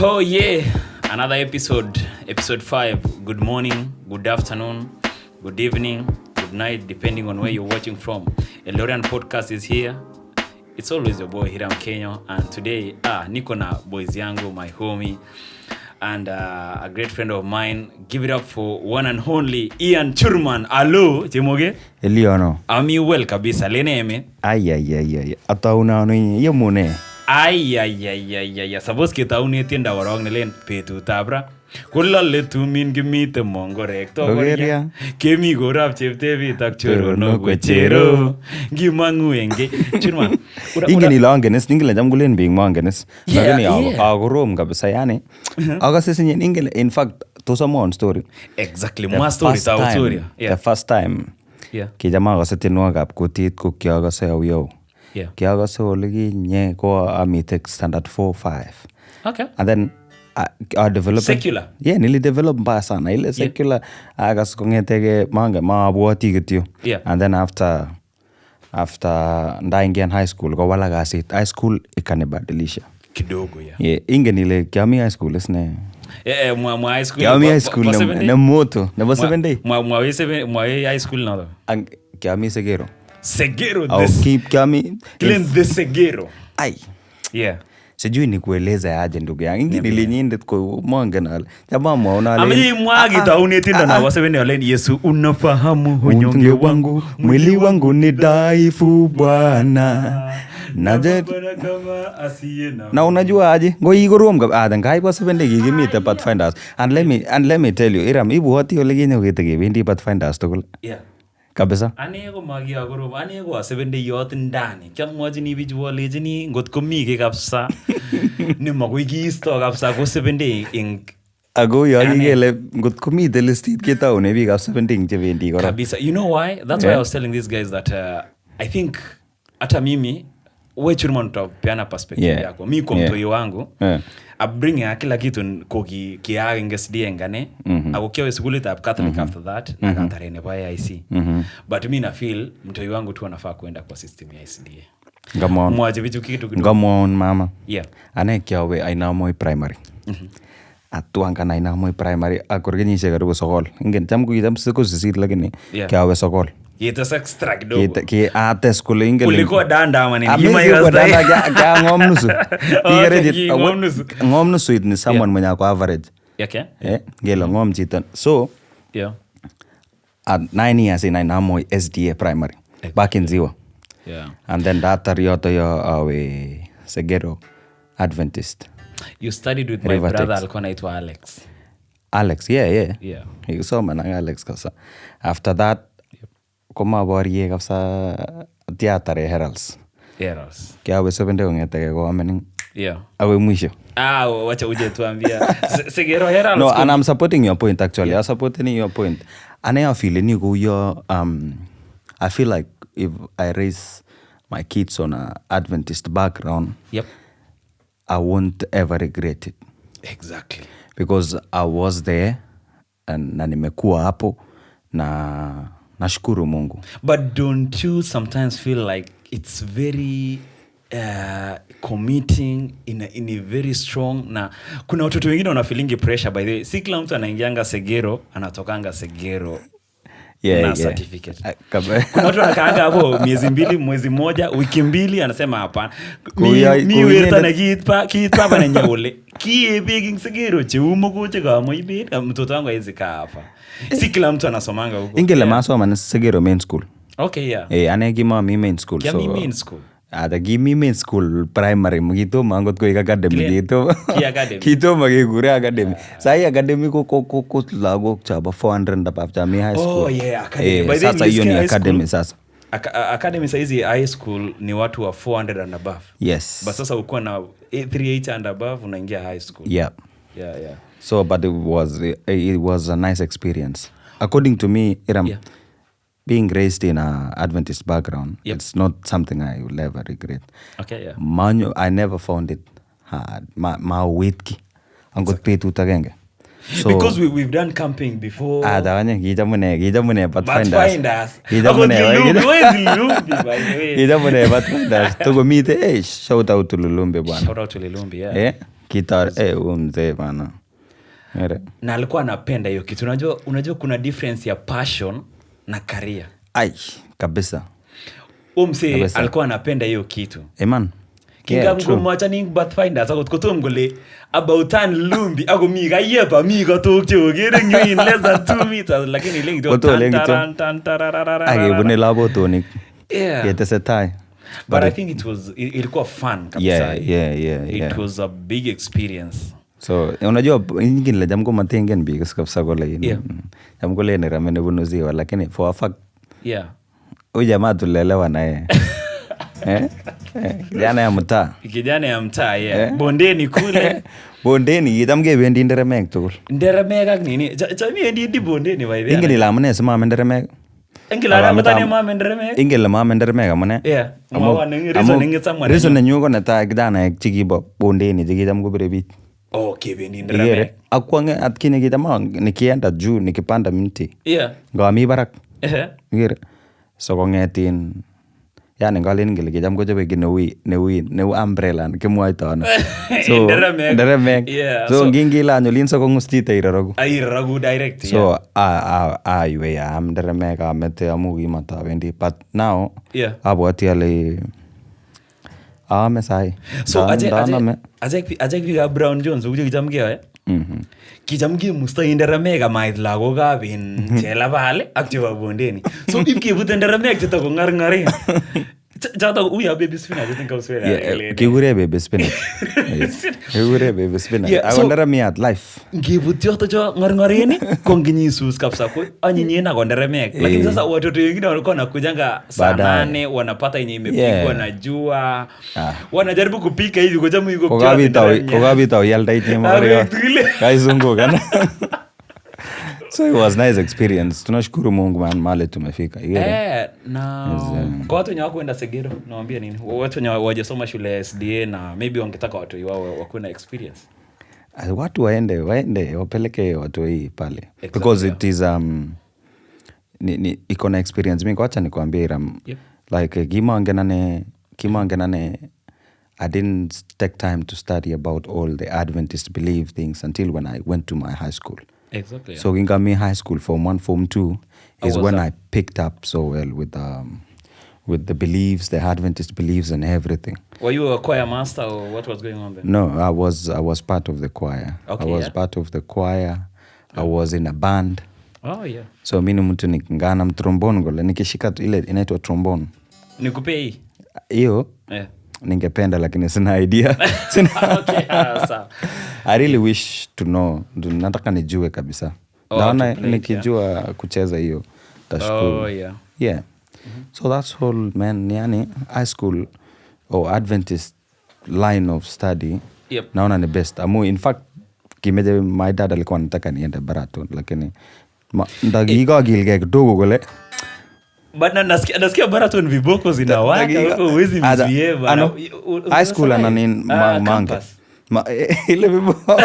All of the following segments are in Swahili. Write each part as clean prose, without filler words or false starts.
Oh yeah, another episode 5. Good morning, good afternoon, good evening, good night, depending on where you're watching from. Elorian Podcast is here. It's always your boy Hiram Kenya, and today niko na boys yangu, my homie, and a great friend of mine. Give it up for one and only Ian Churman. Hello, Timoge. Eliono. Ami well kabisa. Leneme. Ay. Atauna ano yemune. Ay. Suppose kitaune tienda warong nelen petut abra. Kulale tumin gimite mongorek to goria. Kemi gorap cheptebi tak choro no gwechero. Gimangu enge. Churman. Ingeni longenes ningile jam gulen being mongenes. Lakini agorom kabisa yani. Agase sinye ningile in fact to someone story. Exactly. My story story. The first time. Yeah. Kijama agase tinwagap kutit ko kiagase yo. Yeah. Kiagase olegi nye ko amite standard 4-5. Okay. And then I developed secular. Yeah, nili develop mbaya sana. Ile secular agas kongetege maabwoti kityo. Yeah. And then after ndaingia high school ko wala gasit. High school ikanibadilisha Kidogo ya. Yeah, inge nile kiami high school isne. Mwa high school. Kiami high school na moto. Na ba 7 day. Mwa high school na. Ang kiami Segero. Segero this. Keep kiami. Clean the Segero. Ay. Yeah. Sijui ni kueleza aje ndugu yangu. Ingi nilinyinde kwa mwanga na jamaa mwaona ale. Amiji mwagi tauni tinda na wasebeni wale Yesu unafahamu unyonge wangu, mwili wangu ni dhaifu Bwana. Na unajua aje ngo igorom ga ngai ba 7 day gigimite Pathfinders and let me tell you Iram ibu hoti ole ginyo getegebendi Pathfinders tugul. Yeah. Kabisa. Ane ko magi agorom ane ko 7 day yot ndani. Kyamwajini bichu walejini ngotko mi ke kabisa. Ni magoi kiisto kabisa ko 7 day ing ago yagigele ngotko mi the listit ketaune biik ab 7 day chebendi kora. Kabisa. You know why? That's why I was telling these guys that I think hata mimi we Churman utapeana perspective yako. Mi kwa mtoi wangu upbringing kila kitu ko kiage ngesdie ngane ako kiawe school up Catholic after that na katarene kwa IC. But mi na feel mtoi wangu tu anafaa kwenda kwa system ya SDA. Ngamon Mwaje vitu kitu kidogo. Ngamon mama. Yeah. Ane kiawe aina moi primary. Atuanga na aina moi primary akorgenyi karibu sokol. Ingen cham kuitam siku sisit lakini kiawe sokol. Yeta extra kidogo. Ki ates kule ingele. Ulikuwa danda ama nini? Hima danda kya ngomnusu. Ngomnusu ni someone mwenye ako average. Okay. Ngelo ngom chito. So at 9 years in Ainamoi SDA primary. Back in Ziwa. Yeah. And then that yoto awe Segero Adventist. You studied with my brother alikuwa anaitwa Alex. Alex, yeah. Yeah. Hikusoma na Alex kasa. After that koma borie kabisa theater Heralds. Kiawe 7 day ungeteke kwa amening. Yeah. Awe mwisho. Wacha uje tuambia. Segero Heralds. No, and I'm supporting your point actually. Yeah. I'm supporting your point. And I feel you go your I feel like if I raise my kids on a Adventist background, I won't ever regret it. Exactly. Because I was there and na nimekuwa hapo na nashukuru Mungu. But don't you sometimes feel like it's very committing in a very strong na kuna watoto wengine wana feeling pressure by the way. Si kila mtu anaingianga Segero anatokanga Segero. Na certificate. Kuna watu wanakaanga hapo miezi 2, mwezi 1, wiki 2 anasema hapana. Mi werta na kiitpa bana nyole. Kiebeging Segero cheumo kuche kama ibe mtoto wangu haizi kaa hapa. Si kila mtu anasomanga huko. Ingele masoma na Segero main school. Okay, yeah. Ane gima mi main school. Kia mi main school. Ada gimi main school primary mugito mangot ko academy dito. Ki academy. Kito magigure academy. Sai academy ko lagok chaba 400 above cha mi high school. Oh yeah, academy. By sasa hiyo ni academy sasa. Academy saizi high school ni watu wa 400 and above. Yes. But sasa uko na 380 and above unaingia high school. Yeah. So but it was a nice experience. According to me, being raised in a Adventist background, it's not something I will ever regret. Okay, yeah. I never found it hard. Ma witki. Angot petu tagenge. So, because we've done camping before. Dawanya kijamune Pathfinders. Kijamune Pathfinders. Tugo mite shout out to Lulumbi bwana. Shout out to Lulumbi, yeah. mzee bana. Na alikuwa anapenda hiyo kitu. Unajua kuna difference ya passion na career. Ai, kabisa. Mzee alikuwa anapenda hiyo kitu. Man. Kinga mgomacha ning Pathfinder sakot kotom gole about an lumbi ako mi ka yepa mi ka tokche ogere in less than 2 meters lakini ile ndio bune labotonik. Yetesetai. But I think ilikuwa fun kabisa. Yeah. It was a big experience. So unajua ingine la jamko matengen bigas kabisa kole yini. Jamko le neramene bunuziwa lakini for a fact. Yeah. Huyu jamaa tulelewa naye. Kijana ya mtaa yeah. Bondeni kule. Bondeni itamge bendi Nderemek tugul. Nderemek ak nini? Chami endi Bondeni by the. Ingine la amune si mama Nderemek. Ingila mtani mama Nderemek. Ingile mama Nderemek amune. Yeah. Mwa reason ngetsamwa. Reason nenyu ko netai kijana chikibo Bondeni chikicham kubire bich. Okay, bendi Nderemek. Akwange atkine kitama nikienda juu nikipanda mti. Yeah. Ngami barak. Ngire. So kongetin yani ngalen ngele kicham kochobe ki neu umbrella kimwoitono. So Nderemek. Yeah. So ngingila anyolin so kongustite irorogu. Irorogu direct. So aywe am Nderemek amete amu kimatawendi. But now abwati ale ame sai. So ajek biga Brown Jones uje kicham keyoe. Kicham kemusto Nderemek amait lagokab Chelabal ak chebo Bondeni. So if kebute Nderemek chito ko ngarngaren. Chato uya baby spinach I think I was saying. Kigure baby spinach. Kigure baby spinach. Ako Nderemiat life. Ngebut yoto cho ngarngaren ko nginyisus kabisa ko anyinyi na ko Nderemek. Lakini sasa watoto wengine walikuwa nakujanga saa 8 wanapata yenye imepikwa na jua. Wanajaribu kupika hivi kwa jamu yuko kokabita uyalda itni mwario. Kaizunguka. So it was nice experience. Tunashukuru Mungu man mali tumefika. Na kwa watu wenye hawakuenda Segero nawaambia nini? Watu wenye wajasoma shule SDA na maybe wangetaka watu wao wakuwe na experience. Watu waende wapeleke watu hii pale. Exactly, because it is iko na experience. Mimi kwacha nikwambie Iram. Like kimangenane I didn't take time to study about all the Adventist belief things until when I went to my high school. Exactly. So in Gami High School, Form 1, Form 2 is when I picked up so well with the beliefs, the Adventist beliefs and everything. Were you a choir master or what was going on there? No, I was part of the choir. Okay, I was part of the choir. I was in a band. Oh yeah. So mimi mtu nikingana trombone gole nikishika ile inaitwa trombone. Nikupe hii. Hiyo? Ningependa lakini sina idea. Okay, sawa. I really wish to know. Nataka nijue kabisa. Naona nikijua kucheza hiyo tashukuru. Oh yeah. Yeah. So that's all man, yani high school or Adventist line of study. Naona ni best. In fact kimeje my dad alikuwa anataka niende Baraton lakini ndagiga gilge kidogo gole. Bana nasikia Baraton viboko zinawaka huko uwezi mzie bana. High school ananin manga. Ile viboko.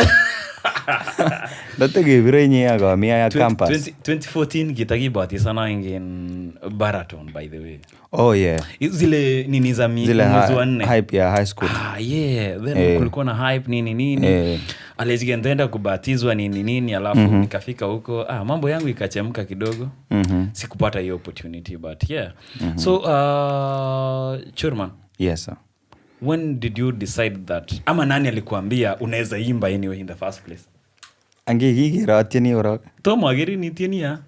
Datege virenye aga mia ya campus. 2014 kitagibati sana in Baraton by the way. Oh yeah. Zile nini za mwezi wa 4. Hype ya high school. Yeah, then kulikuwa na hype nini. Alijienda kubatizwa nini alafu nikafika huko mambo yangu ikachemka kidogo. Sikupata hiyo opportunity but yeah. So Churman. Yes sir. When did you decide that? Ama nani alikuambia unaweza imba anyway in the first place? Angegigira tieni ora. Tomo ageri ni tieni ya.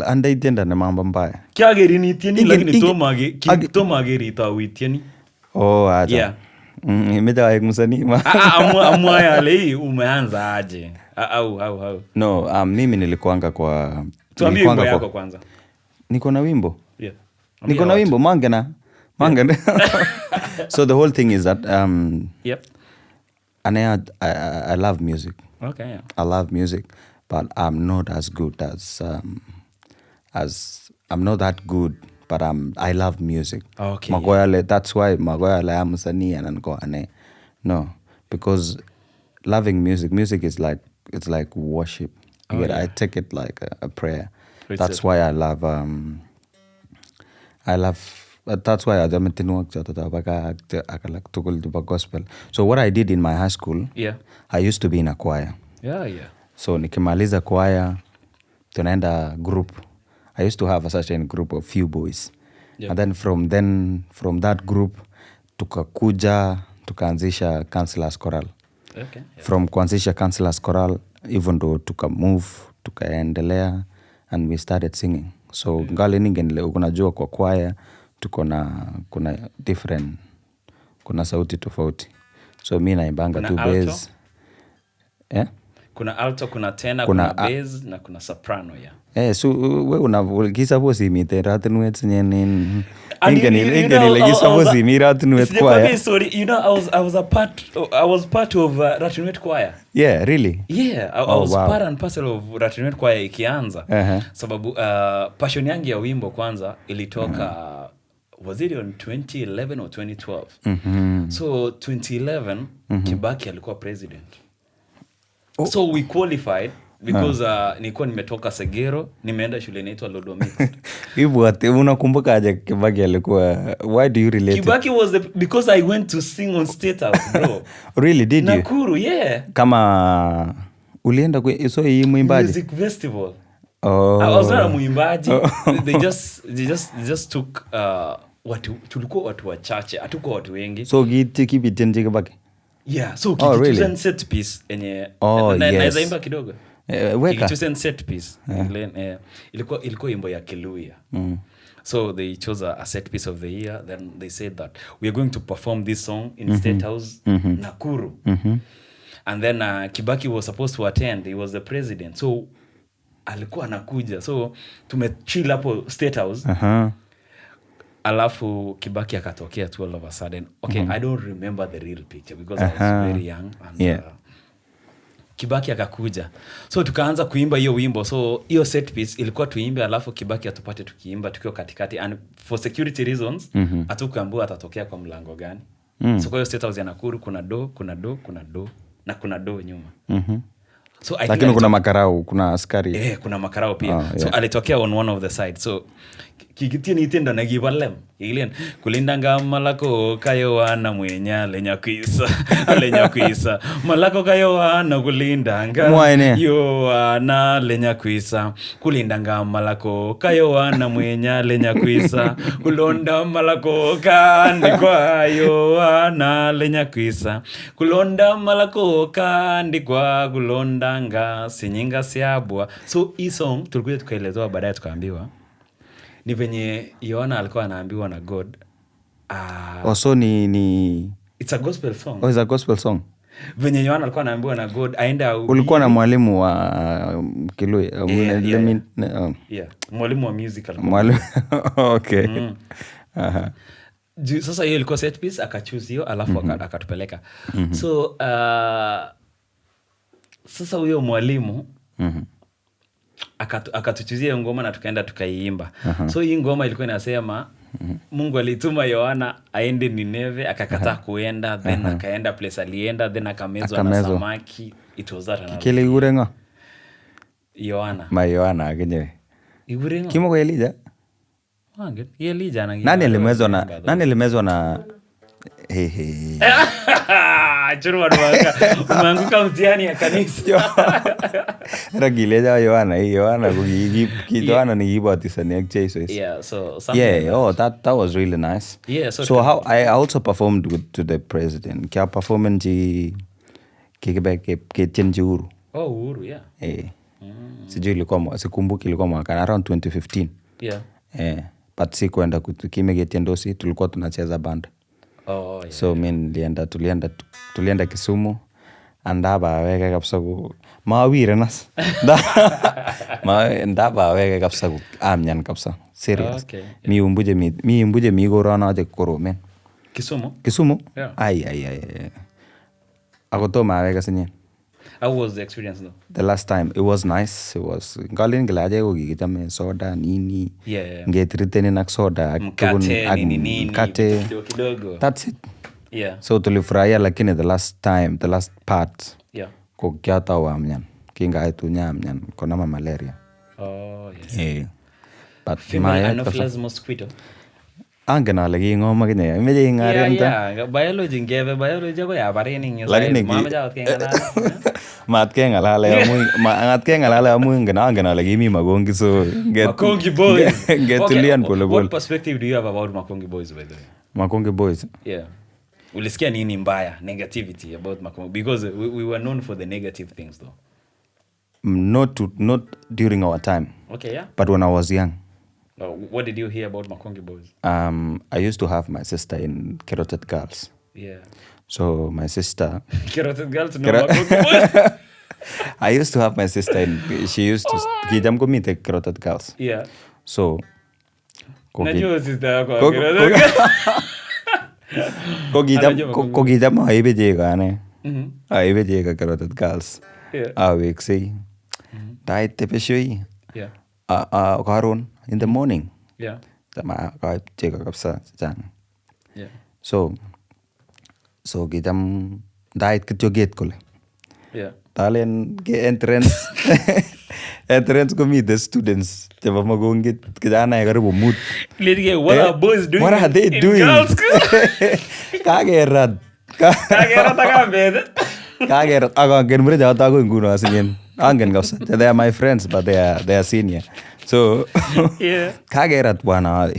Anda itenda na mambo mbaya. Kya ageri ni tieni lakini tomo ageri tawi tieni. Oh acha. Yeah. Imeda msanii ma. Amwa yale umeanza aje? Au. No, mimi nilikuanga kwa tuambie wimbo yako kwanza. Niko na wimbo? Yeah. Niko na wimbo mangena. So the whole thing is that I love music. Okay, yeah. I love music, but I'm not as good as I'm not that good, but I love music. Okay. Magoyale, that's why Magoyale am msanii anango ane. No, because loving music is like worship. I take it like a prayer. That's why I love that's why achame tienwogik choto chebo gaa ak alak tugul chebo gospel. So what I did in my high school, I used to be in a choir. So nikimaliza choir tunaenda group. I used to have a certain group of few boys. And then from that group tukaanzisha Councillors Choral. From kuanzisha Councillors Choral even though tukaendelea and we started singing. So ngali ninge unajua kwa choir kuna different, kuna sauti tofauti. So mimi naimbanga tu bass. Kuna alto, kuna tenor, kuna bass na kuna soprano so we unavukisa imite ratinwet nyenin. Ingeni suppose imiratinwet choir. Sorry, I was part of Ratinwet choir. Yeah, really? Yeah, I was part and parcel of Ratinwet choir ikianza. Sababu passion yangu ya wimbo kwanza ilitoka was it on 2011 or 2012? So 2011 Kibaki alikuwa president. So we qualified because nilikuwa nimetoka Segero, nimeenda shule inaitwa Lodo Mixed. Ibwate unakumbuka aje Kibaki alikuwa, why do you relate? Kibaki was because I went to sing on State House, bro. Really, did you? Nakuru, yeah. Kama ulienda so hii muimbaji? Music festival. I was not a muimbaji. They just took tulikuwa watu wachache, hatukuwa watu wengi. So kipitia Kibaki? Yeah, so really? Set piece enye naweza imba kidogo. Weka set piece. Ilikuwa imbo ya Kiluya. So they chose a set piece of the year. Then they said that we are going to perform this song in State House Nakuru. And then Kibaki was supposed to attend. He was the president. So alikuwa anakuja. So tumechill hapo State House. Alafu Kibaki akatokea tu all of a sudden. Okay, I don't remember the real picture because I was very young. And Kibaki akakuja. So tukaanza kuimba hiyo wimbo. So hiyo set piece ilikuwa tuimbe, alafu Kibaki atupate tukiimba tukiwa katikati. And for security reasons, hatukuambiwa atatokea kwa mlango gani. So kwa hiyo State House ya Nakuru kuna do na kuna do nyuma. So lakini kuna makarau, kuna askari. Kuna makarau pia. So alitokea on one of the sides. So kikitia nitendo na gibalem ilen kulindanga malako kayo wana mwenya lenya kuisa malako kayo wana kulindanga yo ana lenya kuisa kulindanga malako kayo wana mwenya lenya kuisa kulonda malako kandi kwa yo ana lenya kuisa kulonda malako kandi kwa kulondanga sinyinga siabwa. So hii song tulikuja tukaelezewa, baadaye tukaambiwa ni venye Yohana alikuwa anaambiwa na God. So ni it's a gospel song. It's a gospel song. Venye Yohana alikuwa anaambiwa na God aenda. Ulikuwa na mwalimu wa Kiluya? Mwalimu wa musical. Mwalimu. Okay. Sasa hiyo ilikuwa set piece, akachoose hiyo alafu akatupeleka. So sasa huyo mwalimu akatuchuzia ngoma na tukaenda tukaiimba. So hii ngoma ilikuwa inasema Mungu alituma Yohana aende Nineve, akakataa kuenda, then akaenda place alienda, then akamezwa na samaki. It was that. Kile urenga Yohana. Yohana agenye. Urenga. Kimo kwa Elijah? Elijah na. Nani alimezwa na Churwa duwaka. Umeanguka mtihani ya kanisa. Ragileja Yohana Yohana ni gibatisani ak Jesus. That was really nice. So how I also performed to the president. Kya performance ke chenji Uhuru. Uhuru, Sijui ilikuwa, sikumbuki ilikuwa mwaka around 2015. But sikuenda kimegetiendosi, tulikuwa tunacheza band. So tulienda Kisumu, andaba aweke kabisa mawire nas. Ndaba aweke kabisa amnyan kabisa. Serious. Mi umbuje mi gorana aje koromen. Kisumu? Ai. Akotoma aweke sinye. How was the experience though? The last time it was nice. It was ngalin gilaje ko kikichame soda nini. Ngetriteni nak soda mkate. Kidogo. That's it. So tulifurahia, lakini the last part ko kiata wa amnyan. Kinga aitu nyamnyan kona malaria. But female Anopheles mosquito. Angen ale king'om akinye. Imeche ing'aren ta? Biology ngebe biology ko yabarin ing lakini mamache akot matkeng'alale amu angen ale kimi Makongi so Makongi boys. Ngetulian pole pole. What perspective do you have about Makongi boys by the way? Makongi boys. Yeah. Ulisikia nini mbaya, negativity about Makongi? Because we were known for the negative things though. Not during our time. Okay, yeah. But when I was young. What did you hear about Makongi boys? I used to have my sister in Kerotet Girls. Yeah. So my sister... Kerotet Girls, no Makongi boys? I used to have my sister in... She used to... Kijam ko mite Kerotet Girls. Yeah. So... Najua sister yako Kerotet Girls. Ko kijam aibe chego ane. Aibe chego Kerotet Girls. Aweksei. Tait tepeshoi. Yeah. Karon in the morning. Yeah. Tama kaib chego kabisa chang. Yeah. So kijam dait kityo gate kole. Yeah. Talen ke entrance komite students chebo Makongi kijana karibu mut. What are boys doing? What are they doing? Kakerat akambet. Kakerat akangen mure choto akoi nguno asinyen. Angen kabisa. They are my friends but they are senior. So yeah. Kakerat bwana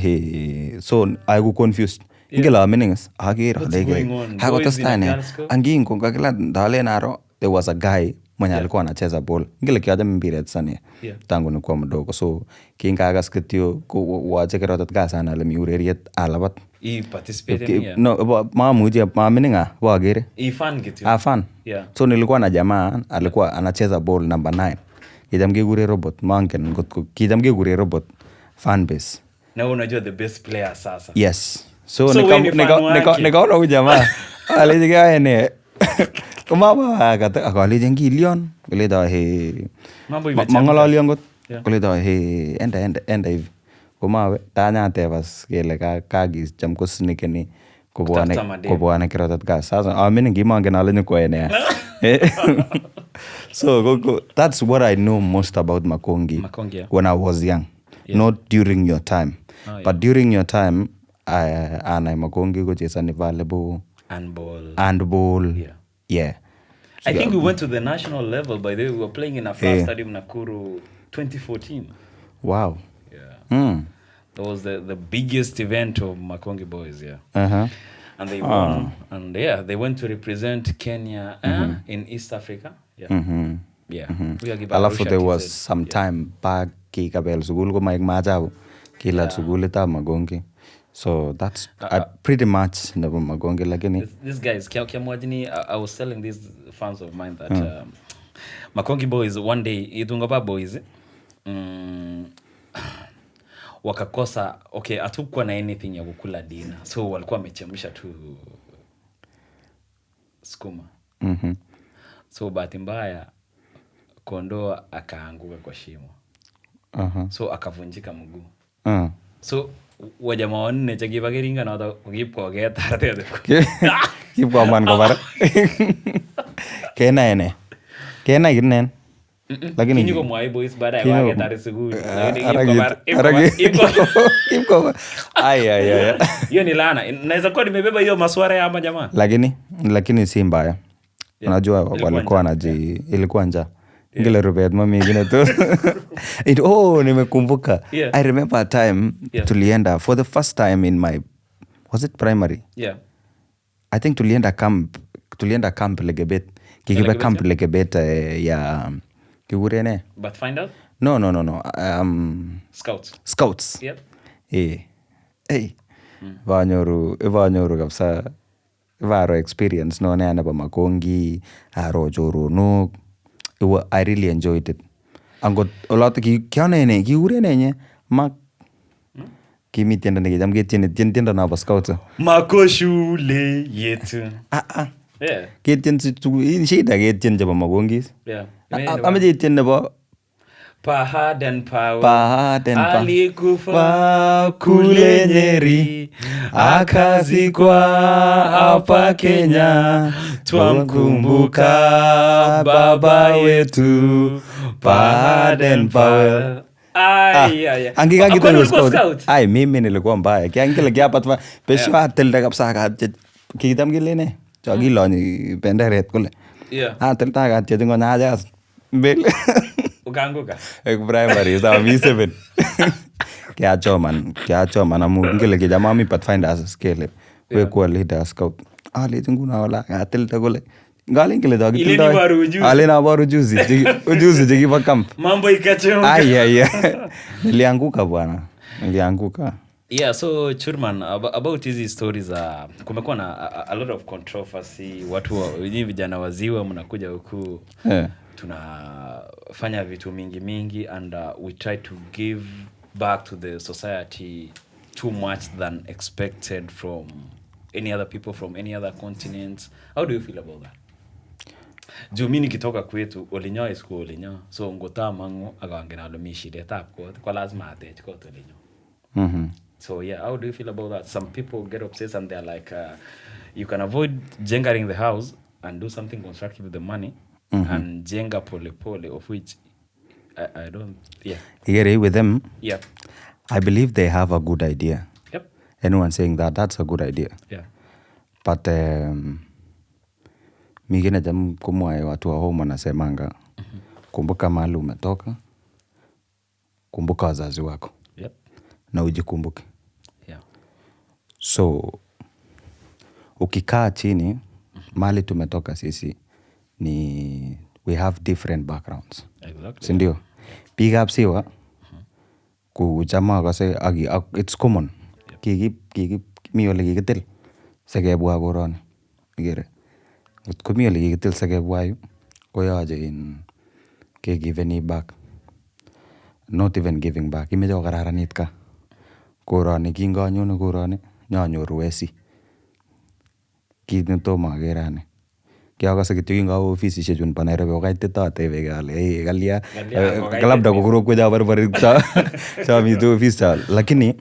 so I got confused. Ingela meanings agere lege. Hakotestai ne. Angin ko kakilat ndalen aro there was a guy mwenye alikuwa anacheza ball. Ingele kiaja mpiret sana. Tangu nilikuwa mdogo. So kingagas kityo wache Kerotet Girls sana ale mi ureriet alabat. I participated no maamuji maamininga wagere. I fan kityo. Fan. Yeah. So nilikuwa na jamaa alikuwa anacheza ball number 9. Kijam kekure Robot mangen ngotko kijam kekure Robot fan base. Na unajua the best player sasa. Yes. So nikaona huyu jamaa alijigea ene kumaba akaleje ngilion kuleta mambo imechemka mangololi ngot kuleta enda hivi kumawe tanya tebas kele kagis kosnikeni kobwane Kerotet Girls sasa amini ngimangen ale nyuko ene. So that's what I know most about Makongi yeah. When I was young. Yeah. Not during your time. But during your time anai Makongi kochezani volleyball, handball. Yeah. I think we went to the national level by the way. We were playing in a first stadium Nakuru 2014. Wow. Yeah. That was the biggest event of Makongi boys, yeah. Uh-huh. And they won. And they went to represent Kenya in East Africa. Yeah. Mm-hmm. Yeah. Alafu there was some time back kikabel sugul ko maik majabu kila sugul ta Makongi. So that's pretty much never Makongi lakini these guys kiamwajini I was telling these fans of mine that Makongi boys one day Idungapa boys wakakosa hatukuwa na anything ya kukula dinner so walikuwa wamechemsha tu sukuma. So bahati mbaya kondoo akaanguka kwa shimo. So akavunjika mguu. So wajamaa wanne chakibageringa na kipko getarate. Kipko man ko bara. Kena ginen. Lakini kinyo mwai boys baada ya wake tare suguli. Kipko. Ay. Hiyo ni laana. Naweza kuwa nimebeba hiyo maswara ya jamaa. Lakini si mbaya. Unajua walikuwa ilikuwa njaa. Ngile Rupet mami ingine tu. Nimekumbuka. I remember a time tulienda for the first time in my was it primary? Yeah. I think tulienda camp Legebet. Kikibe camp Legebet ya kigurene. But find out? No. Scouts. Yep. Vanyoru kabisa varo experience no ne anaba Makongi aro choronok. I really enjoyed it. Angot olot kione kiurene nye mak kimi tienda nekijam tienda na Scouts. Mako shule yetu. Yeah. Ketien shida ketien chebo Makongi. Yeah. Ameje tien nebo Pahaden alikufa kule Nyeri akazikwa hapa Kenya, twamkumbuka baba wetu Pahaden Powell. Angikakita scout. Ai mimi nilikuwa mbaya. Kiangile kiapat pesho atilda kabisa kat kikitam kilene. Cho kilonyi benderet kule. Atilda kat che ngo najas. Mbele. Ukaanguka. Ek primary sa V7. Kiachoman amu ngile kijama mi pathfinders kele. We kuwa leader scout. Leti nguna wala atilda kule. Ngali ngile dog. Ile ni baru ujuzi. Ale na baru ujuzi. Ujuzi jikipa camp. Mambo ikachemka. Nilianguka bwana. Nilianguka. Yeah, so Churman, about hizi stories kumekuwa na a lot of controversy. Watu wenyewe vijana waziwa mnakuja huku. Tunafanya vitu mingi and we try to give back to the society too much than expected from any other people from any other continents. How do you feel about that? Juu mimi nikitoka kwetu olinyo is ko olinyo, so ngota mangu agangena lumishire tap ko kwa lazima atech ko olinyo. So yeah, how do you feel about that? Some people get obsessed and they're like you can avoid jengering the house and do something constructive with the money and jenga pole pole, of which I don't. Yeah, here with them. Yeah, I believe they have a good idea. Yep. Anyone saying that's a good idea. Yeah. But mingine jam kumwae watu wa home wanasemanga kumbuka mahali umetoka, kumbuka wazazi wako. Yep. Na ujikumbuke. Yeah. So ukikaa chini mahali tumetoka sisi ni we have different backgrounds. Exactly. Sindio? Biikab siwa kuchama kase it's common. Kiki mi ole kikitil sikebwa koroni. Ikere. Ko mi ole kikitil sikebwa yu koyoche ke giveni back. Not even giving back. Imeche kokararanit ka. Koroni kinganyone koroni nyanyoru wesi. Kit netomo akere ane. Kiakase kityo kingawe ofisishek chun pa Nairobi kokaitit atebe kale kalya labda kokorokwe cha barbari cha mitu office cha lakini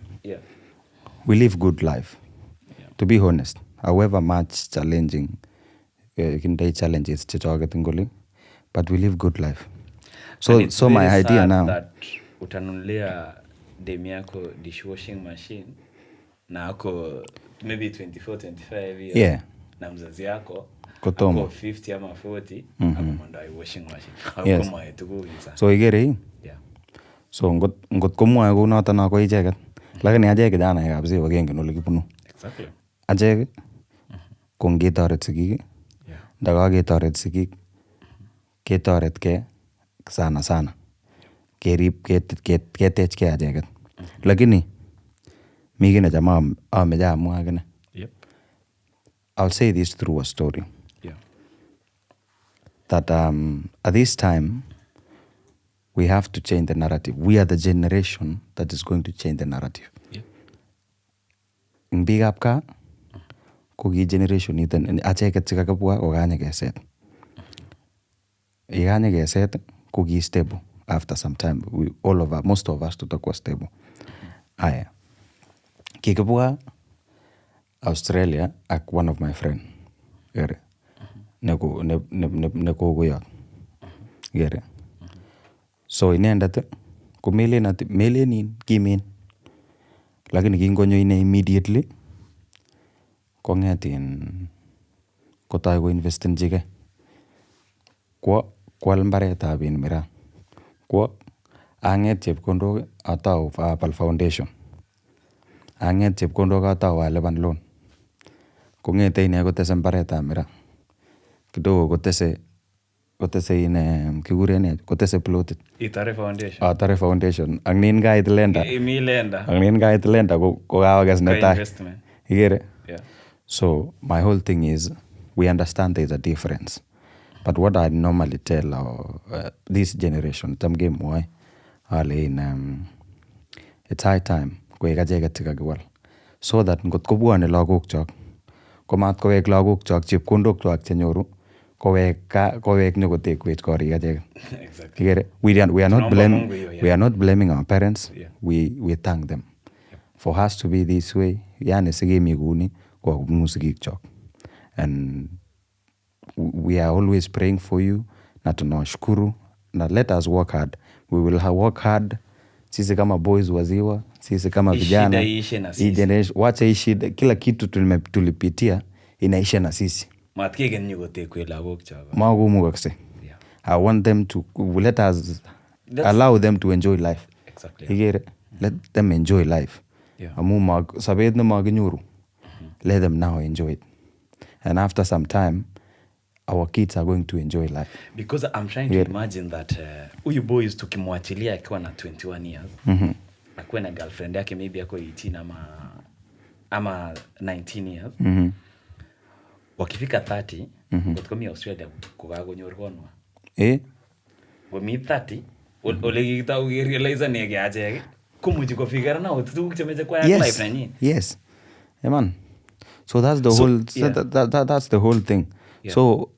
we live good life. To be honest, however much challenging kindai challenges chechoket ngoli, but we live good life. So my idea now that utanunulia demu yako dishwashing machine na ako maybe 24 25 years. Yeah. Na mzazi yako Kotomo. ako 50 ama 40 akamwandai washing machine. Yes. Kama etukuisa. So ikere hii. Yeah. So ngot komwae kou noton ako icheket. Lakini achek kijanaekab siwa kengen ole kibunu. Exactly. Achek ko ngetoret sigik. Ndakaketoret sigik ketoretkei sana. Kerib ketechkei acheket. Lakini mi kii necham ameche amwa akine. Yep. I'll say this through a story. Yeah. That at this time we have to change the narrative. We are the generation that is going to change the narrative. Yeah. Ing biikab kaa ko ki generation niton acheket chekakibwa kokanye keset. Yekanye keset ko ki stable after some time. Most of us tutakuwa stable. Aya. Kikibwa Australia ak one of my friend. Gere. Nekokoyot. Gere. So inendet ko melenin kimen. Lakini kingonyo ine immediately kong'etin kotoi koinvestenchigei. Kwal mbaretab miraa. Ang'et chepkondok atau apal foundation. Ang'et chepkondok atau alipan loan. Kong'ete ine kotese mbaretab miraa. Kidogo kotese kikuren kotese plotit. Itare foundation. Atare foundation. Ang nin kait lender. Imi lender. Ang nin kait lender ko kawakes netai. Investment. Ikere? Yeah. So my whole thing is we understand there's a difference. But what I normally tell this generation, it's high time koek acheket chekakiwal. So that ngot kobwane lagok chok, komat kowek lagok chok chepkondok chok chenyoru, kowek nyokotekwech korik acheket. Exactly. We are not blaming our parents. Yeah. We thank them. Yep. For us to be this way, yani sikemi kuni kwa kubunu sigik chok. And we are always praying for you na tunawashukuru na let us work hard. We will work hard sisi kama boys waziwa, sisi kama vijana, hii generation, wacha hii shida, kila kitu tulipitia inaisha na sisi. Makumukakse. I want them to let us allow them to enjoy life. Exactly. Let them enjoy life. Amu sabet na maginyoru. Let them now enjoy it. And after some time, our kids are going to enjoy life. Because I'm trying to imagine that huyu boy tukimwachilia akiwa na 21 years, akuwe na girlfriend yake maybe ako 18 ama 19 years. Wakifika 30, kutikomi Australia kukakonyor konwa. Wami 30, olegikita ukirealize nege acheke, kumuchi kofikira na tuguk chemeche kwaya life nanyi. Yes. Yeah, man. So that's the whole that's the whole thing. Yeah. So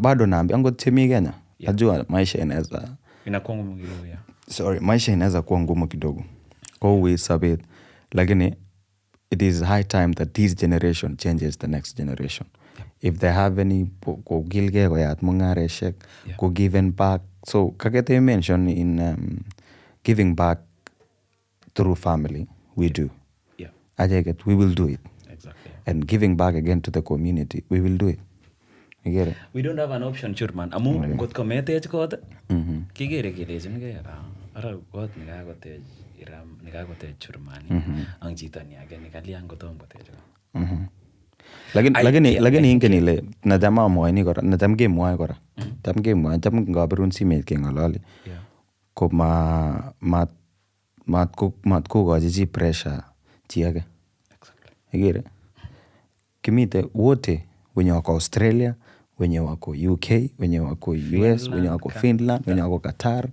bado naambia ango chemi Kenya. Najua maisha inaweza inakuwa ngumu kidogo. Maisha inaweza kuwa ngumu kidogo. Always sabit. Lakini it is high time that this generation changes the next generation. If they have any ko gilge ko yat mungareshek ko giving back. So kakete mention in giving back through family, we do. Yeah. Ajaget, we will do it. Exactly. And giving back again to the community, we will do it. You get it? We don't have an option, Churman. Amu got kometech kot. Kigere kelejin ke ara kot nikakotech Iram nikakotech Churman. Ang chito ni age nikalian kotom kotech. Lakini ingen ile natam amwaini kora, natam kemwae kora. Tam kemwae, tam ngabirun simet keng'ololi. Ko mat kokochi chi pressure chi age. Igere? Kimite wote wenye wako Australia, wenye wako UK, wenye wako US, wenye wako Finland, wenye wako Qatar,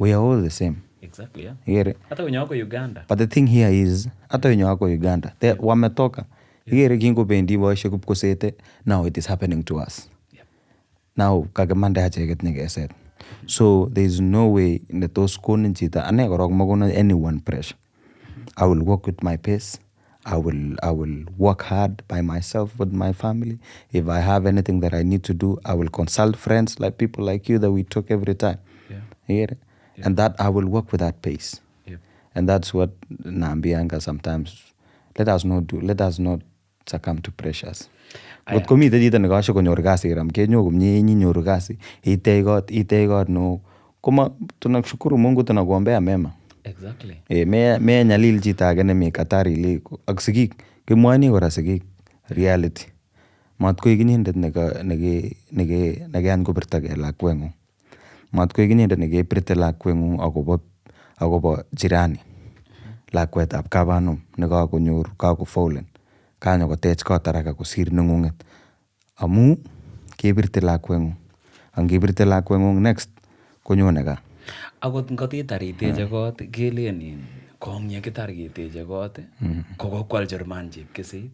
we are all the same. Exactly, yeah. Igere? Hata wenye wako Uganda. But the thing here is, hata wenye wako Uganda, wametoka. Igere kingobendi boisiek kupkosete, now it is happening to us. Now kagamanda acheket nikeset. So there is no way that those konin chita ane korok makona anyone pressure. I will work with my pace. I will work hard by myself with my family. If I have anything that I need to do, I will consult friends like people like you that we talk every time. Yeah. And that I will work with that pace. Yeah. And that's what naambianga sometimes. Let us not succumb to pressures. But komite chito nekasho konyor kasi ram kenyo kumye nyinyoru kasi itei got no koma tunashukuru Mungu tunakuombea mema. Exactly. Me nyalil chito age nemi Qatar ile ak sigik kimwani kora sigik reality. Mat koik inyendet nekean kopirtagei lakweng'ung. Mat koik inyendet nekepirte lakweng'ung akobo jirani. Lakwetab kabanum nekakonyor kakofaulen. Kanyo kotech kot haraka kosir neng'ung'et. Amu kepirte lakweng'ung. Angepirte lakweng'ung next konyone kaa. Akot ngotitar iteche kot kelen kong yekitar keteche kot kokokwal Jerman chepkeseit.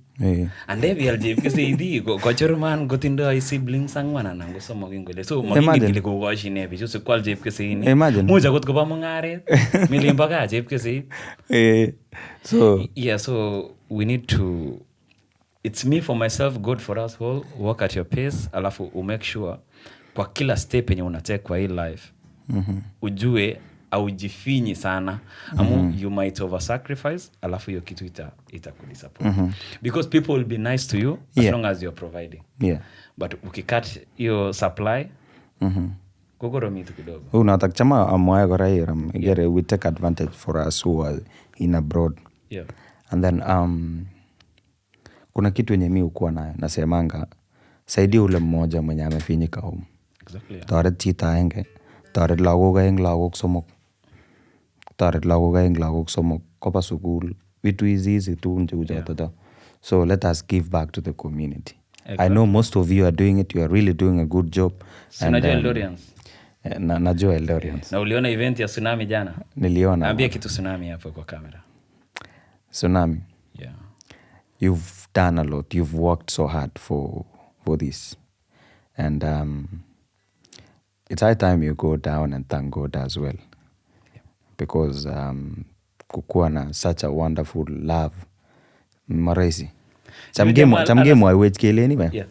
Andepial chepkeseit ko Jerman kotindoi siblings 4 anan ko 3 ingole. So makingen kele kokoshine bichu sikwal chepkeseit ni. Much akot kobo mung'aret. Milimbo kaa chepkeseit. So we need to, it's me for myself, good for us all, work at your pace, alafu make sure kwa kila step yenye unatake kwa hii life ujue aujifinyi sana amu you might over sacrifice alafu hiyo kitu itakudisappoint because people will be nice to you as long as you're providing. But ukikat hiyo supply kogoro mitu kidogo. Unatak chama amwae kora hiram igere we take advantage for us who are in abroad. And then kuna kitu yenye mimi ukuwa nayo nasemanga saidia ule mmoja mwenye amefinyika home. Exactly. Toret chito aenge, toret lagok aeng, lagok somok. Toret lagok aeng, lagok somok koba sukul. Vitu hizi tugun cheu choto. So let us give back to the community. Exactly. I know most of you are doing it. You are really doing a good job. Najua Eldorians. Najua Eldorians. Na uliona event ya tsunami jana? Niliona. Ambia kitu tsunami hapo kwa kamera. Tsunami. Yeah. You've done a lot. You've worked so hard for this. And it's high time you go down and thank God as well. Because kukuwa na such a wonderful love. Maraisi. Chamge mwa wet keleni ba? Yeah.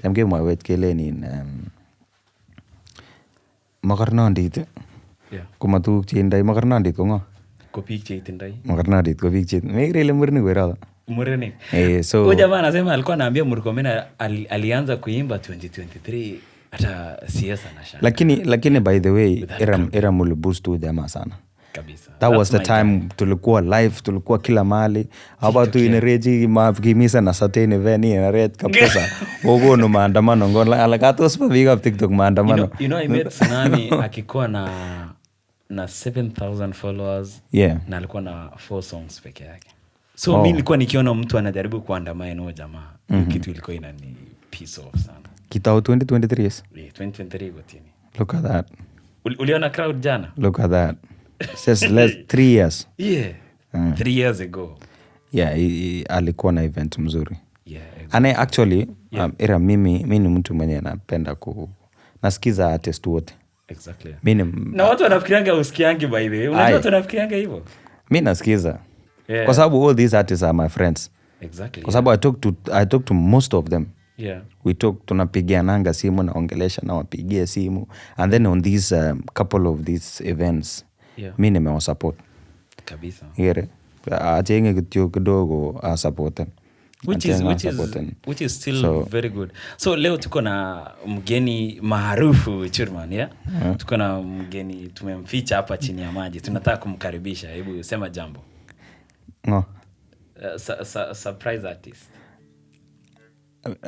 Chamge mwa wet keleni in makarnondit. Kuma tuguk cheindoi makarnandit ko ng'o? Ko biik cheitindoi. Makarnandit ko biik cheitindoi. Mekere ile murenik wero. Murenik. So huyu jamaa anasema alikuwa anaambia Murkomen alianza kuimba 2023 hata CS anashanga. Lakini by the way era muliboost tu jamaa sana. Kabisa. That was the time tulikuwa live, tulikuwa kila mahali. Hapa tu inereji kimisa na certain event ni red kabisa. Wogono maandamano ngola alakatos pa big up TikTok maandamano. You know I met Tsunami akikuwa na 7,000 followers. Yeah. Na alikuwa na 4 songs peke yake. So mimi nilikuwa nikiona mtu anajaribu kuandamana na jamaa. Kitu ilikuwa inani piece off sana. Kitao 2023 yes. Yeah, 2023 gotini. Look at that. Uliona crowd jana? Look at that. Just less 3 years. Yeah. 3 years ago. Yeah, alikuwa na event mzuri. Yeah. Exactly. Ane actually era mimi ni mtu mwenye napenda nasikiza artist wote. Exactly. Na watu wanafikirianga usikiangi by the way. Unajua watu wanafikirianga hivyo? Mimi nasikiza. Yeah. Kwa sababu all these artists are my friends. Exactly. Kwa sababu I talk to most of them. Yeah. Tunapigiananga simu naongelesha na wapigie simu and then on these couple of these events mimi nimewasupport kabisa. Here achenge kityo kidogo support which is still very good. So leo tuko na mgeni maarufu Churman, yeah? Tuko na mgeni tumemficha hapa chini ya maji. Tunataka kumkaribisha. Hebu sema jambo. No. Surprise artist.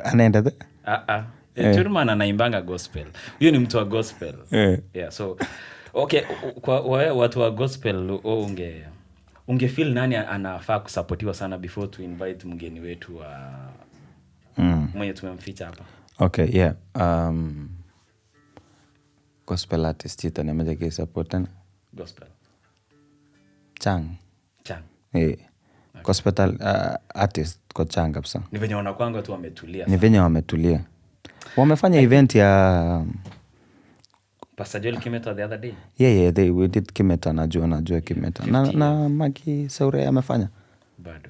Anaenda the? Churman anaimbanga gospel. Huyo ni mtu wa gospel. Yeah, so okay, kwa watu wa gospel ungefeel nani anafaa kusapotiwa sana before to invite mgeni wetu wa mwenye tumemficha hapa? Okay, yeah. Gospel artist ita nemeje ke support na? Gospel. Chang. Okay. Gospel artist kwa Chang kabisa. Ni venye wanakuanga tu wametulia. Ni venye wametulia. Wamefanya event ya Pastor Joel Kimeta the other day. Yeah, we did Kimeta, najua Kimeta. Na Maki Saure amefanya. Bado.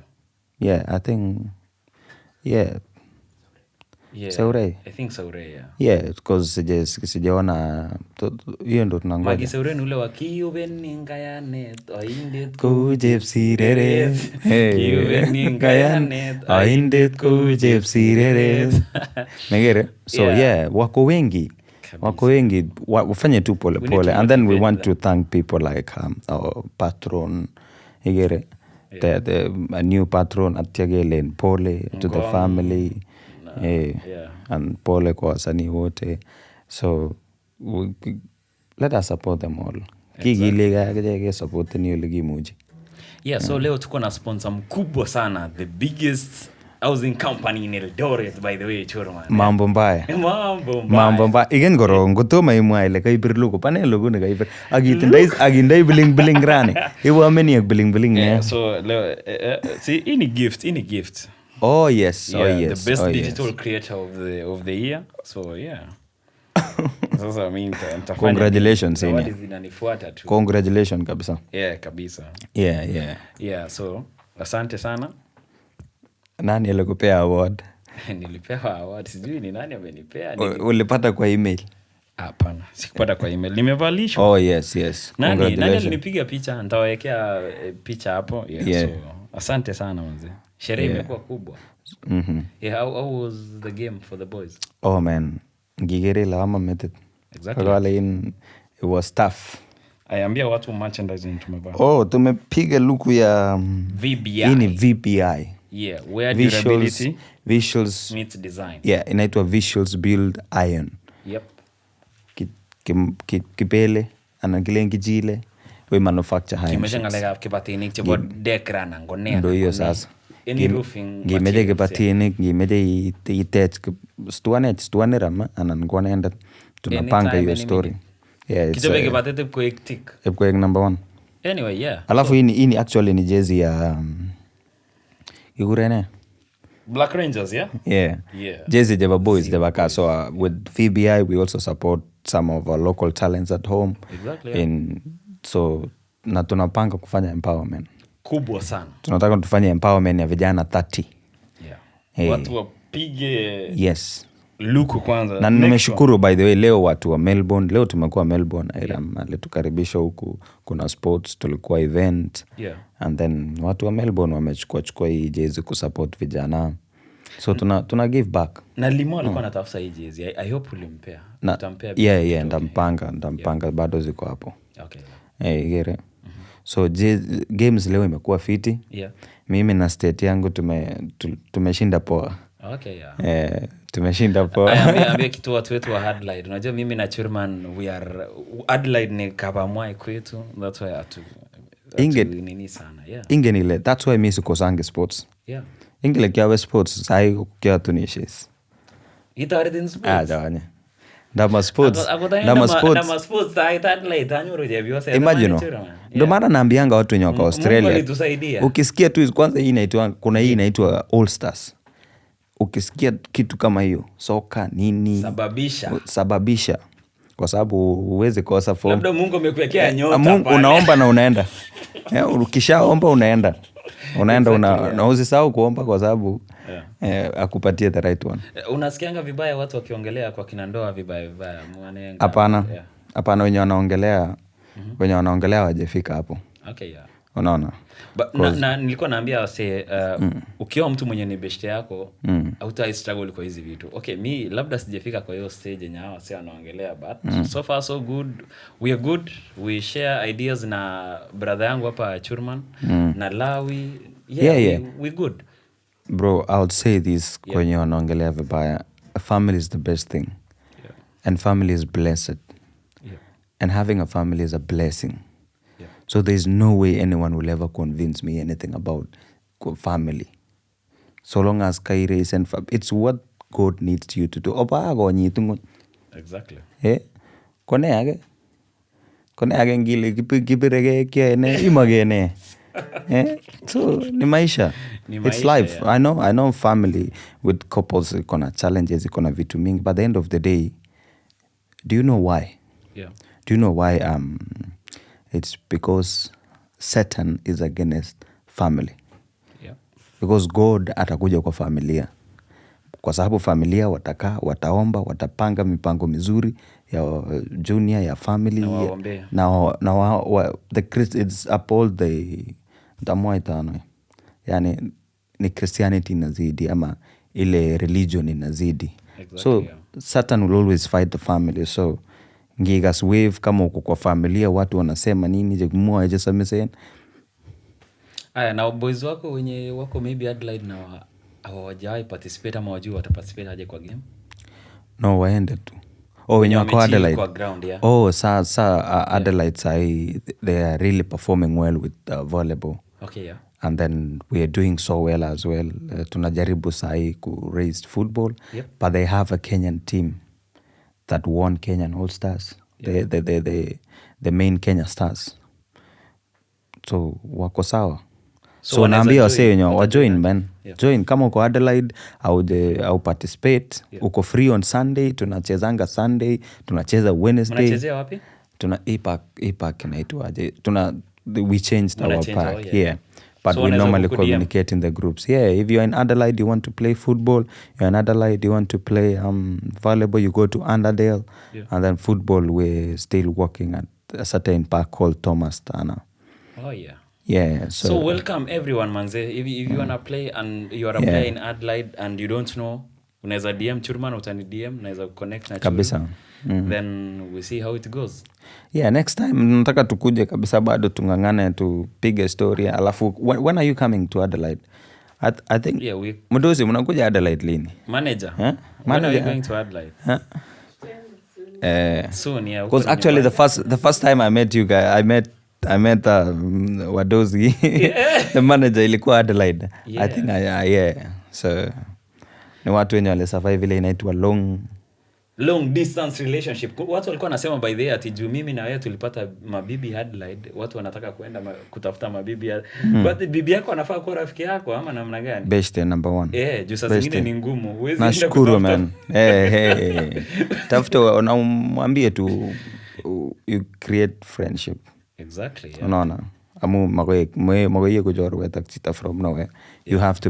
Yeah, I think Saure. I think Saure, yeah. Yeah, because sijaona hiyo ndo tunangoja. Maki Saure ni ule wa Kiubeningayanet oindet kujepsireret. Kiubeningayanet oindet kujepsireret. Megere? So yeah, wako wengi wafanye tu pole and then we want to thank people like our patron igere the new patron atiagelen pole to the family and pole kwa wasanii wote, so let us support them all. Kigile support ni ile gimuji. So leo tuko na sponsor mkubwa sana, the biggest housing company in Eldoret, by the way, Churman. Mambo mbaya. Igen goro ngotoma imwa ile kaibir lugo pane lugo ne kaibir agindai bling rani. Iwa many bling. So see any gift. Oh yes. The best digital creator of the year. So yeah. Sasa mimi congratulations ini. Zinanifuata tu. Congratulations kabisa. Yeah, kabisa. Yeah, so asante sana. Nani alikupea award? Nilipewa award. Sijui ni nani amenipea. Ulipata kwa email? Hapana, sikupata kwa email. Nimevalishwa. Oh yes. Nani alinipiga picha? Nitawekea picha hapo. So asante sana mzee. Sherehe imekuwa kubwa. How was the game for the boys? Oh man, ngigere lawama method. Exactly. It was tough. Ayambia watu merchandising tumevaa. Tumepiga luku ya VBI. Hii ni VBI. Yeah, where durability visuals meets design. Yeah, inaitwa Visuals Build Iron. Yep. Kipele anakilengi jile we manufacture high. Kimeshangalega kipatinik chebo dekra na ngonea. Ndio hiyo sasa. Any roofing. Ngimeje kipatinik, ngimeje itech stuane rama anangona enda tunapanga hiyo story. Yeah, it's kijobe kipatete kwa tik. Kwa number 1. Anyway, yeah. Alafu hii ni actually ni jezi ya Igurene. Black Rangers, yeah? Yeah. Jezi Java Boys, Java Ka. So with VBI, we also support some of our local talents at home. Exactly. So na tunapanga kufanya empowerment. Kubwa sana. Tunataka tufanye empowerment ya vijana 30. Yeah. Watu wapige. Yes. luku kwanza. Na nimeshukuru by the way leo watu wa Melbourne, leo tumekuwa Melbourne, Airam alitukaribisha huku, kuna sports, tulikuwa event. And then watu wa Melbourne wamechukua hii jezi kusupport vijana. So tuna give back. Na Limo alikuwa anatafuta hii jezi. I hope ulimpea. Utampea? Yeah, ndampanga bado ziko hapo. Okay. Gere. So games leo imekuwa fiti. Mimi na state yangu tumeshinda poa. Okay, yeah. Tumeshinda poa. Ambia kitu watu wetu wa Adelaide. Unajua mimi na Churman Adelaide ni kabamwai kwetu. That's why nini sana. Yeah. Ingenile. That's why mimi sikosange sports. Yeah. Ingile kiawe sports sai kukia tunishes. Itawaridin sports. Dawanya. Ndama sports. Imagine. Ndio maana naambianga watu wenye wako Australia. Ukisikia tu kwanza hii inaitwa kuna hii inaitwa All Stars. Ukisikia kitu kama hiyo, soka nini? Sababisha. Kwa sababu huwezi kosa form. Labda Mungu amekuwekea nyota pale. Unaomba na unaenda. Ukishaomba unaenda. Na usisahau kuomba kwa sababu akupatie the right one. Unasikianga vibaya watu wakiongelea kwa kina ndoa vibaya? Hapana, wenye wanaongelea wajefika hapo. Okay, yeah. Unaona? Na nilikuwa naambia wase ukiwa mtu mwenye ni beshte yako hautai struggle kwa hizi vitu. Okay, mi labda sijafika kwa hiyo stage yenye hao wase wanaongelea, but so far so good. We are good. We share ideas na brother yangu hapa Churman na Lawi. Yeah. We good. Bro, I would say this kwenye wanaongelea vibaya. A family is the best thing. Yeah. And family is blessed. Yeah. And having a family is a blessing. So there's no way anyone will ever convince me anything about family. So long as Kaire is and it's what God needs you to do. Exactly. Kone age ngile kipirege kiene imagene. So ni maisha. It's life. Yeah. I know family with couples ikona challenges, ikona vitu mingi, but at the end of the day, do you know why? Yeah. Do you know why it's because Satan is against family. Yeah. Because God atakuja kwa familia. Kwa sababu familia wataomba, watapanga mipango mizuri ya junior, ya family. It's uphold the damoitano. Yani ni Christianity inazidi ama ile religion inazidi. Exactly, so yeah. Satan will always fight the family. So ngigas wave kama uko kwa familia watu wanasema nini je kumua je samesen. Aya, na boys wako wenye wako maybe Adelaide na hawajai participate ama wajua wataparticipate aje kwa game? No, waende tu. Wenye wako Adelaide kwa ground, yeah. Adelaide they are really performing well with volleyball. Okay, yeah. And then we are doing so well as well. Tunajaribu sai ku raise football. Yep. But they have a Kenyan team that won Kenyan All Stars. Yeah. The main Kenya Stars. So wako sawa. So naambia wase wenye wajoin man. Yeah. Join kama uko Adelaide au participate. Yeah. Uko free on Sunday, tunachezanga Sunday, tunacheza Wednesday. Unachezea wapi? Tuna E-Park inaitwa aje. We changed our park. Yeah. But so we normally communicate in the groups. Yeah, if you're in Adelaide, you want to play football. You're in Adelaide, you want to play volleyball, you go to Underdale. Yeah. And then football, we're still working at a certain park called Thomas Tana. Oh, yeah. Yeah. So welcome everyone, manze. If you want to play and you are a player in Adelaide and you don't know, unaweza DM Churman, utani DM, unaweza connect na kabisa. Then we see how it goes. Yeah, next time nataka tukuje kabisa bado tungangane tupige story. Alafu when are you coming to Adelaide? I think Mdozi mnakuja Adelaide lini? Manager. When are you going to Adelaide? Soon, yeah. Because actually the first time I met you guys, I met Wadozi. Yeah. The manager ilikuwa Adelaide. Yeah. I think so ni watu wenye wale survive ile inaitwa long distance relationship. Watu walikuwa nasema by the way ati juu mimi na wewe tulipata mabibi Adelaide, watu wanataka kuenda kutafuta mabibi. But bibi yako anafaa kuwa rafiki yako ama namna gani? Best number 1. Juu saa zingine ni ngumu. Huwezi enda kutafuta. Man. Tafuta unamwambie tu you create friendship. Exactly. Yeah. Unaona? amu magoye ko jorwet ak chita from nowhere. You have to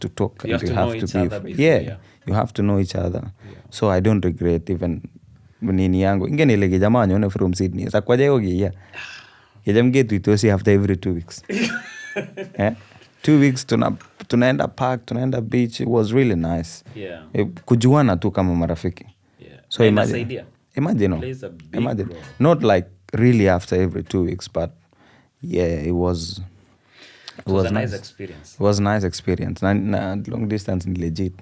talk. You have to know each other before. Yeah, you have to know each other. So I don't regret even nini yangu. Ingine ile kijamaa nyone from Sydney. Sa kwaje yogi kijam getuitosi after every 2 weeks. 2 weeks tunaenda park, tunaenda beach. It was really nice. Yeah. Kujuana tu kama marafiki. Yeah. So imagine. Not like really after every 2 weeks, but yeah, it was a nice experience. It was a nice experience. Long distance is legit.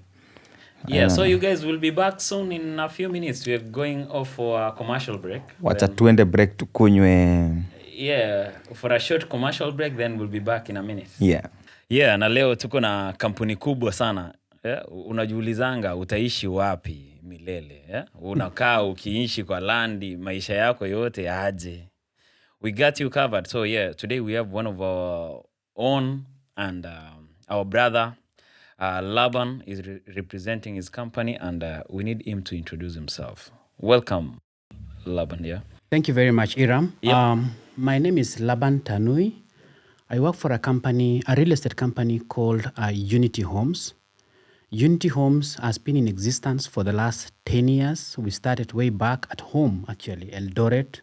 Yeah, so you guys will be back soon in a few minutes. We are going off for a commercial break. Wacha tuende break tukunywe. Yeah, for a short commercial break, then we'll be back in a minute. Yeah, na leo tuko na kampuni kubwa sana. Yeah, unajiulizanga utaishi wapi milele. Yeah? Unakaa ukiishi kwa landi maisha yako yote aje. We got you covered. So yeah, today we have one of our own and our brother Laban is representing his company, and we need him to introduce himself. Welcome, Laban. Yeah. Thank you very much, Iram. Yep. My name is Laban Tanui. I work for a real estate company called Unity Homes. Unity Homes has been in existence for the last 10 years. We started way back at home, actually, Eldoret,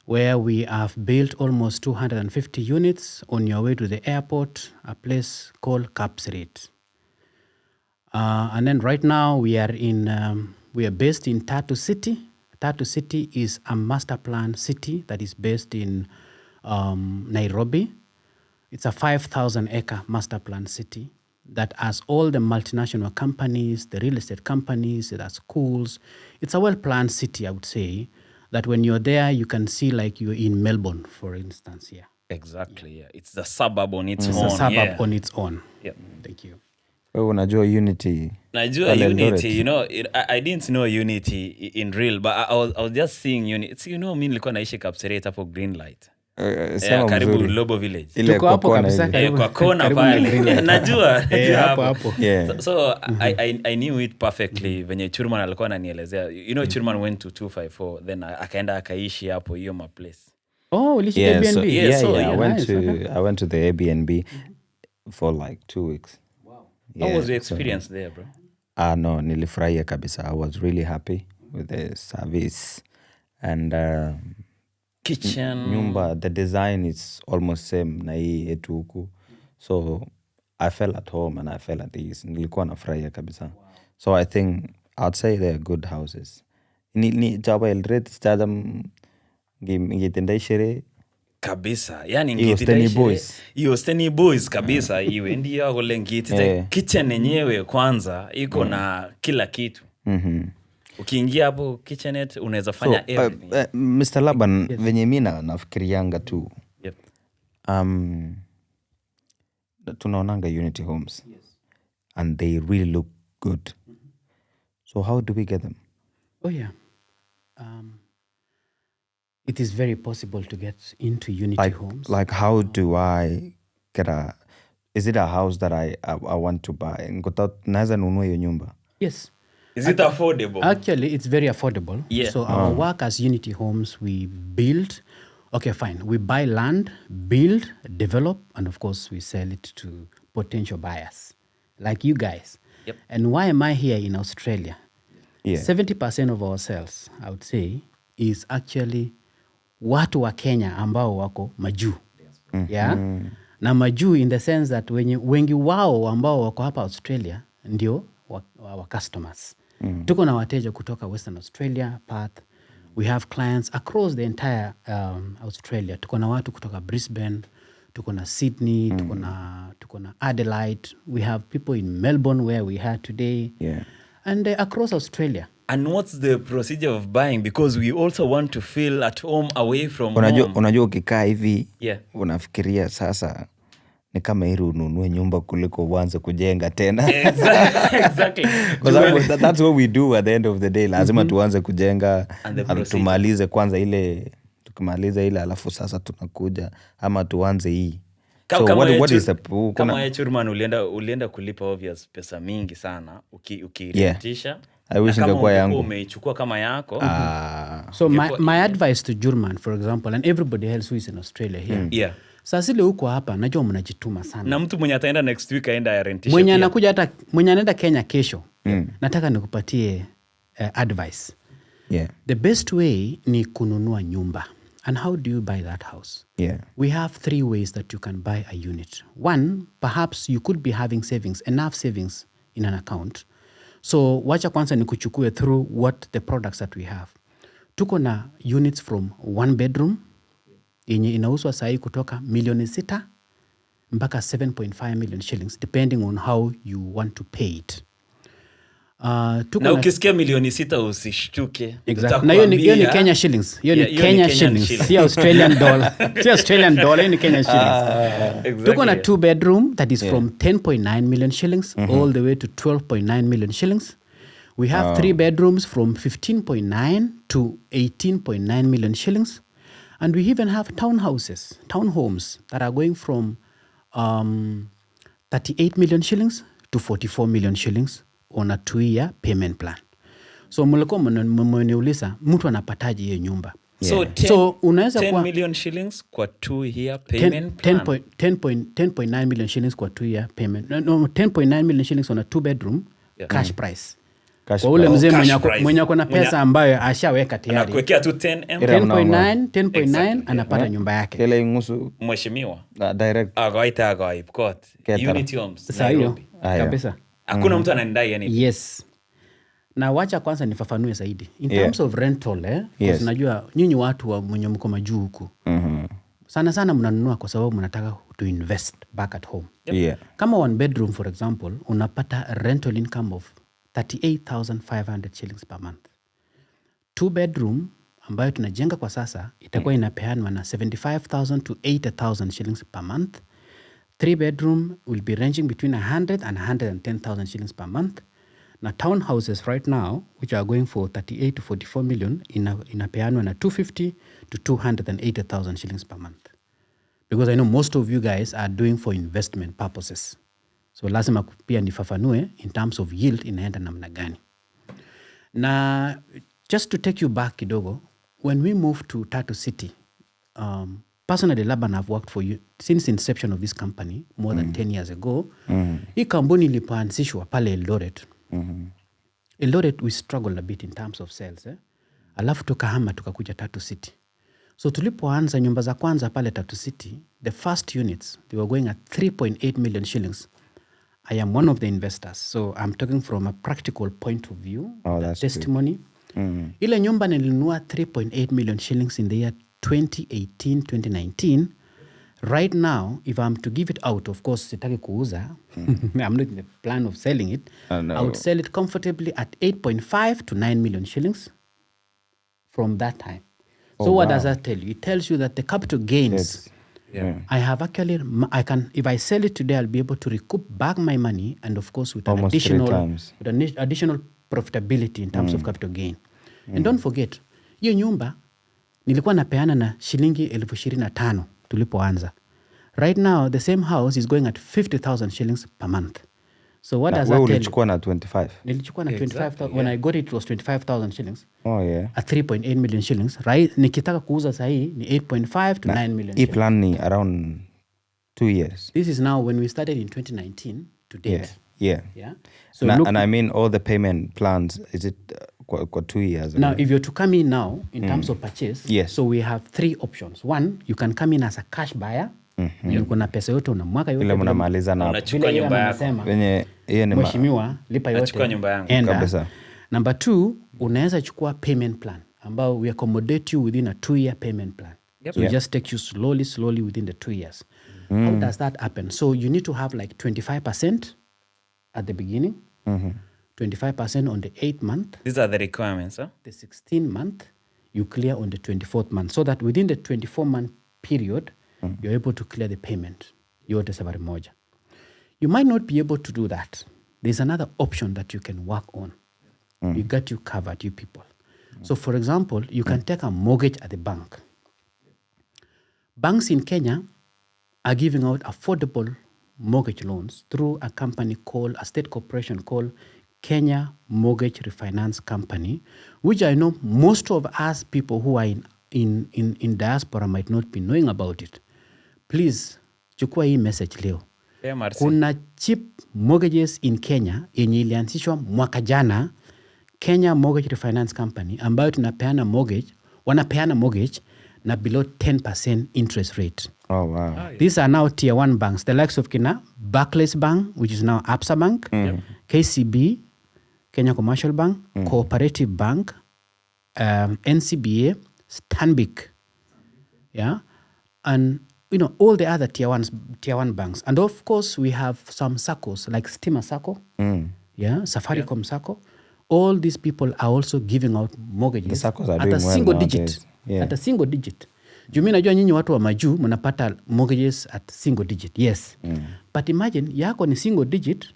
where we have built almost 250 units on your way to the airport, a place called Kapseret. And then right now we are based in Tatu City. Tatu City is a master plan city that is based in Nairobi. It's a 5,000-acre master plan city that has all the multinational companies, the real estate companies, it has schools. It's a well-planned city, I would say, that when you're there, you can see like you're in Melbourne, for instance. Yeah. Exactly. Yeah. It's the suburb on its own. It's a suburb on its own. Yeah. Thank you. Unajua Unity. Najua Unity, you know, I didn't know Unity in real, but I was just seeing Unity. It's, you know, mimi nilikuwa naishi Kapseret hapo Greenlight. Karibu Lobo Village. Tuko hapo kabisa. Kwa kona pale. Najua hapo. Yeah. So I knew it perfectly venye Churman alikuwa ananielezea. You know, Churman went to 254, then akaenda akaishi hapo hiyo ma place. Oh, ulishi Airbnb? I went to the Airbnb for like 2 weeks. Yeah, how was your experience there, bro? No, nilifurahia kabisa. I was really happy with the service and kitchen. Nyumba, the design is almost same na hii yetu huku. So I felt at home and I felt at ease. Nilikuwa nafurahia kabisa. Wow. So I think I'd say they're good houses. Ni chapa Eldoret chaja ngetenda ishere kabisa, yani hiyo Steny Boys kabisa iwe ndio gole ngiti kitchen yenyewe kwanza iko na kila kitu. Ukiingia hapo kitchenette unaweza fanya everything. Mr. Laban, venye mimi nafikirianga tu. Yep. Tunaonanga Unity Homes. Yes. And they really look good. So how do we get them? Oh yeah. It is very possible to get into Unity Homes. Like how do I get is it a house that I want to buy? Naweza nunua hiyo nyumba? Yes. Is it affordable? Actually, it's very affordable. Yeah. So our work as Unity Homes, we build. Okay, fine. We buy land, build, develop, and of course we sell it to potential buyers like you guys. Yep. And why am I here in Australia? Yeah. 70% of our sales, I would say, is actually watu wa Kenya ambao wako majuu. Yeah? Na majuu in the sense that wengi wao ambao wako hapa Australia ndio our customers. Tuko na wateja kutoka Western Australia, Perth. We have clients across the entire Australia. Tuko na watu kutoka Brisbane, tuko na Sydney, tuko na Adelaide. We have people in Melbourne where we are today. Yeah. And across Australia. And what's the procedure of buying? Because we also want to feel at home away from home. Unajua ukikaa hivi, yeah, unafikiria sasa ni kama heri ununue nyumba kuliko uanze kujenga tena. Exactly. That's what we do at the end of the day. Lazima tuanze kujenga, tumalize kwanza ile, tukimaliza ile alafu sasa tunakuja ama tuanze hii. So what is the kama ya Churman ulienda kulipa obvious pesa mingi sana ukirentisha. Yeah. I wish ingekuwa yangu. Umeichukua kama yako. So my advice to Jurman, for example, and everybody else who is in Australia here. Yeah. Saa zile huko hapa najua mnajituma sana. Na mtu mwenye ataenda next week aenda ya rentisha. Mwenye anakuja hata mwenye anaenda Kenya kesho. Nataka nikupatie advice. Yeah. The best way ni kununua nyumba. And how do you buy that house? Yeah. We have 3 ways that you can buy a unit. 1, perhaps you could be having enough savings in an account. So wacha kwanza ni kuchukue through what the products that we have. Tuko na units from 1 bedroom yenye inauzwa sahi kutoka 6 mpaka 7.5 million shillings depending on how you want to pay it. Na ukisikia 6 usishtuke. Exactly. Na hiyo ni Kenya shillings. Hiyo ni Kenya shillings. Si Australian dollar. Si Australian dollar, hiyo ni Kenya shillings. Exactly. Tuko na 2 bedroom that is from 10.9 million shillings all the way to 12.9 million shillings. We have 3 bedrooms from 15.9 to 18.9 million shillings. And we even have townhomes that are going from 38 million shillings to 44 million shillings on a 2-year payment plan. So mulikuwa mmeniuliza mtu anapataje hiyo nyumba? So, unaweza 10 million shillings kwa 2-year payment plan. 10.9 million shillings kwa 2-year payment. No, 10.9 million shillings on a 2 bedroom cash price. Kwa ule mzee mwenye ako na pesa ambayo ashaweka tayari. Anakuwekea tu 10M. 10.9 anapata nyumba yake. Ile ngusu Mheshimiwa. Direct. Agaip court. Unity Homes. Sasa hiyo kabisa. Hakuna mtu anandai yani. Yes. Na wacha kwanza nifafanue zaidi. In terms of rental, yes. Najua nyinyi watu wa mwenye mko majuu huku. Sana mnanunua kwa sababu mnataka to invest back at home. Yep. Yeah. Kama 1 bedroom for example, unapata rental income of 38,500 shillings per month. 2 bedroom ambayo tunajenga kwa sasa itakuwa inapeanwa na 75,000 to 80,000 shillings per month. 3 bedroom will be ranging between 100 and 110,000 shillings per month. Na townhouses right now, which are going for 38 to 44 million, inapeanwa na 250 to 280,000 shillings per month. Because I know most of you guys are doing for investment purposes. So lazima pia nifafanue in terms of yield inaenda namna gani. Na just to take you back kidogo, when we moved to Tatu City, personally, Laban, I've worked for you since inception of this company more than 10 years ago. Hii kampuni ilipoanzishwa pale Eldoret. Eldoret, we struggled a bit in terms of sales. Alafu tukahama tukakuja Tatu City. So tulipoanza nyumba za kwanza pale Tatu City, the first units, they were going at 3.8 million shillings. I am one of the investors. So I'm talking from a practical point of view. That's testimony. Ile nyumba nilinunua 3.8 million shillings in the year 2018, 2019. Right now, if I'm to give it out, of course, sitaki kuuza. I'm not in the plan of selling it. No. I would sell it comfortably at 8.5 to 9 million shillings from that time. So what does that tell you? It tells you that the capital gains, I have actually, if I sell it today, I'll be able to recoup back my money and of course with an additional profitability in terms of capital gain. And don't forget, hiyo nyumba nilikuwa napeana na shilingi 25,000 tulipoanza. Right now, the same house is going at 50,000 shillings per month. So what does that tell you? Ulichukua na 25? Nilichukua na 25,000. When I got it, it was 25,000 shillings. Oh, yeah. At 3.8 million shillings. Right? Nikitaka kuuza sahi ni 8.5 to 9 million shillings. Plan ni around 2 years. This is now when we started in 2019 to date. Yeah. So and I mean all the payment plans, is it kwa 2 years? Now, if you're to come in now in terms of purchase, yes. So we have 3 options. 1, you can come in as a cash buyer. Uko na pesa yote unamwaka yote. Ile mnamaliza na unachukua nyumba yako. Wenye yeye ni mheshimiwa lipa yote. Unachukua nyumba yangu kabisa. Number 2, unaweza chukua payment plan ambao we accommodate you within a 2-year payment plan. Yep. So we just take you slowly within the 2 years. How does that happen? So you need to have like 25% at the beginning, 25% on the 8th month. These are the requirements, huh? The 16th month, you clear on the 24th month. So that within the 24-month period, you're able to clear the payment. Yote safari moja. You might not be able to do that. There's another option that you can work on. We got you covered, you people. So for example, you can take a mortgage at the bank. Banks in Kenya are giving out affordable mortgage loans through a state corporation called Kenya Mortgage Refinance Company, which I know most of us people who are in diaspora might not be knowing about it. please chukua hii message leo. MRC. Kuna cheap mortgages in Kenya yenye ilianzishwa mwaka jana, Kenya Mortgage Refinance Company, ambayo wanapeana mortgage na below 10% interest rate. Oh, wow. These are now tier 1 banks, the likes of Barclays Bank, which is now Absa Bank, KCB, Kenya Commercial Bank, Cooperative Bank, NCBA, Stanbic, and all the other tier 1 banks. And of course, we have some SACCOs like Stima Sacco, Safaricom Sacco. All these people are also giving out mortgages at a single digit. At a single digit. Jumi najua nyinyi watu wa majuu mnapata mortgages at single digit. Yes. But imagine yako ni single digit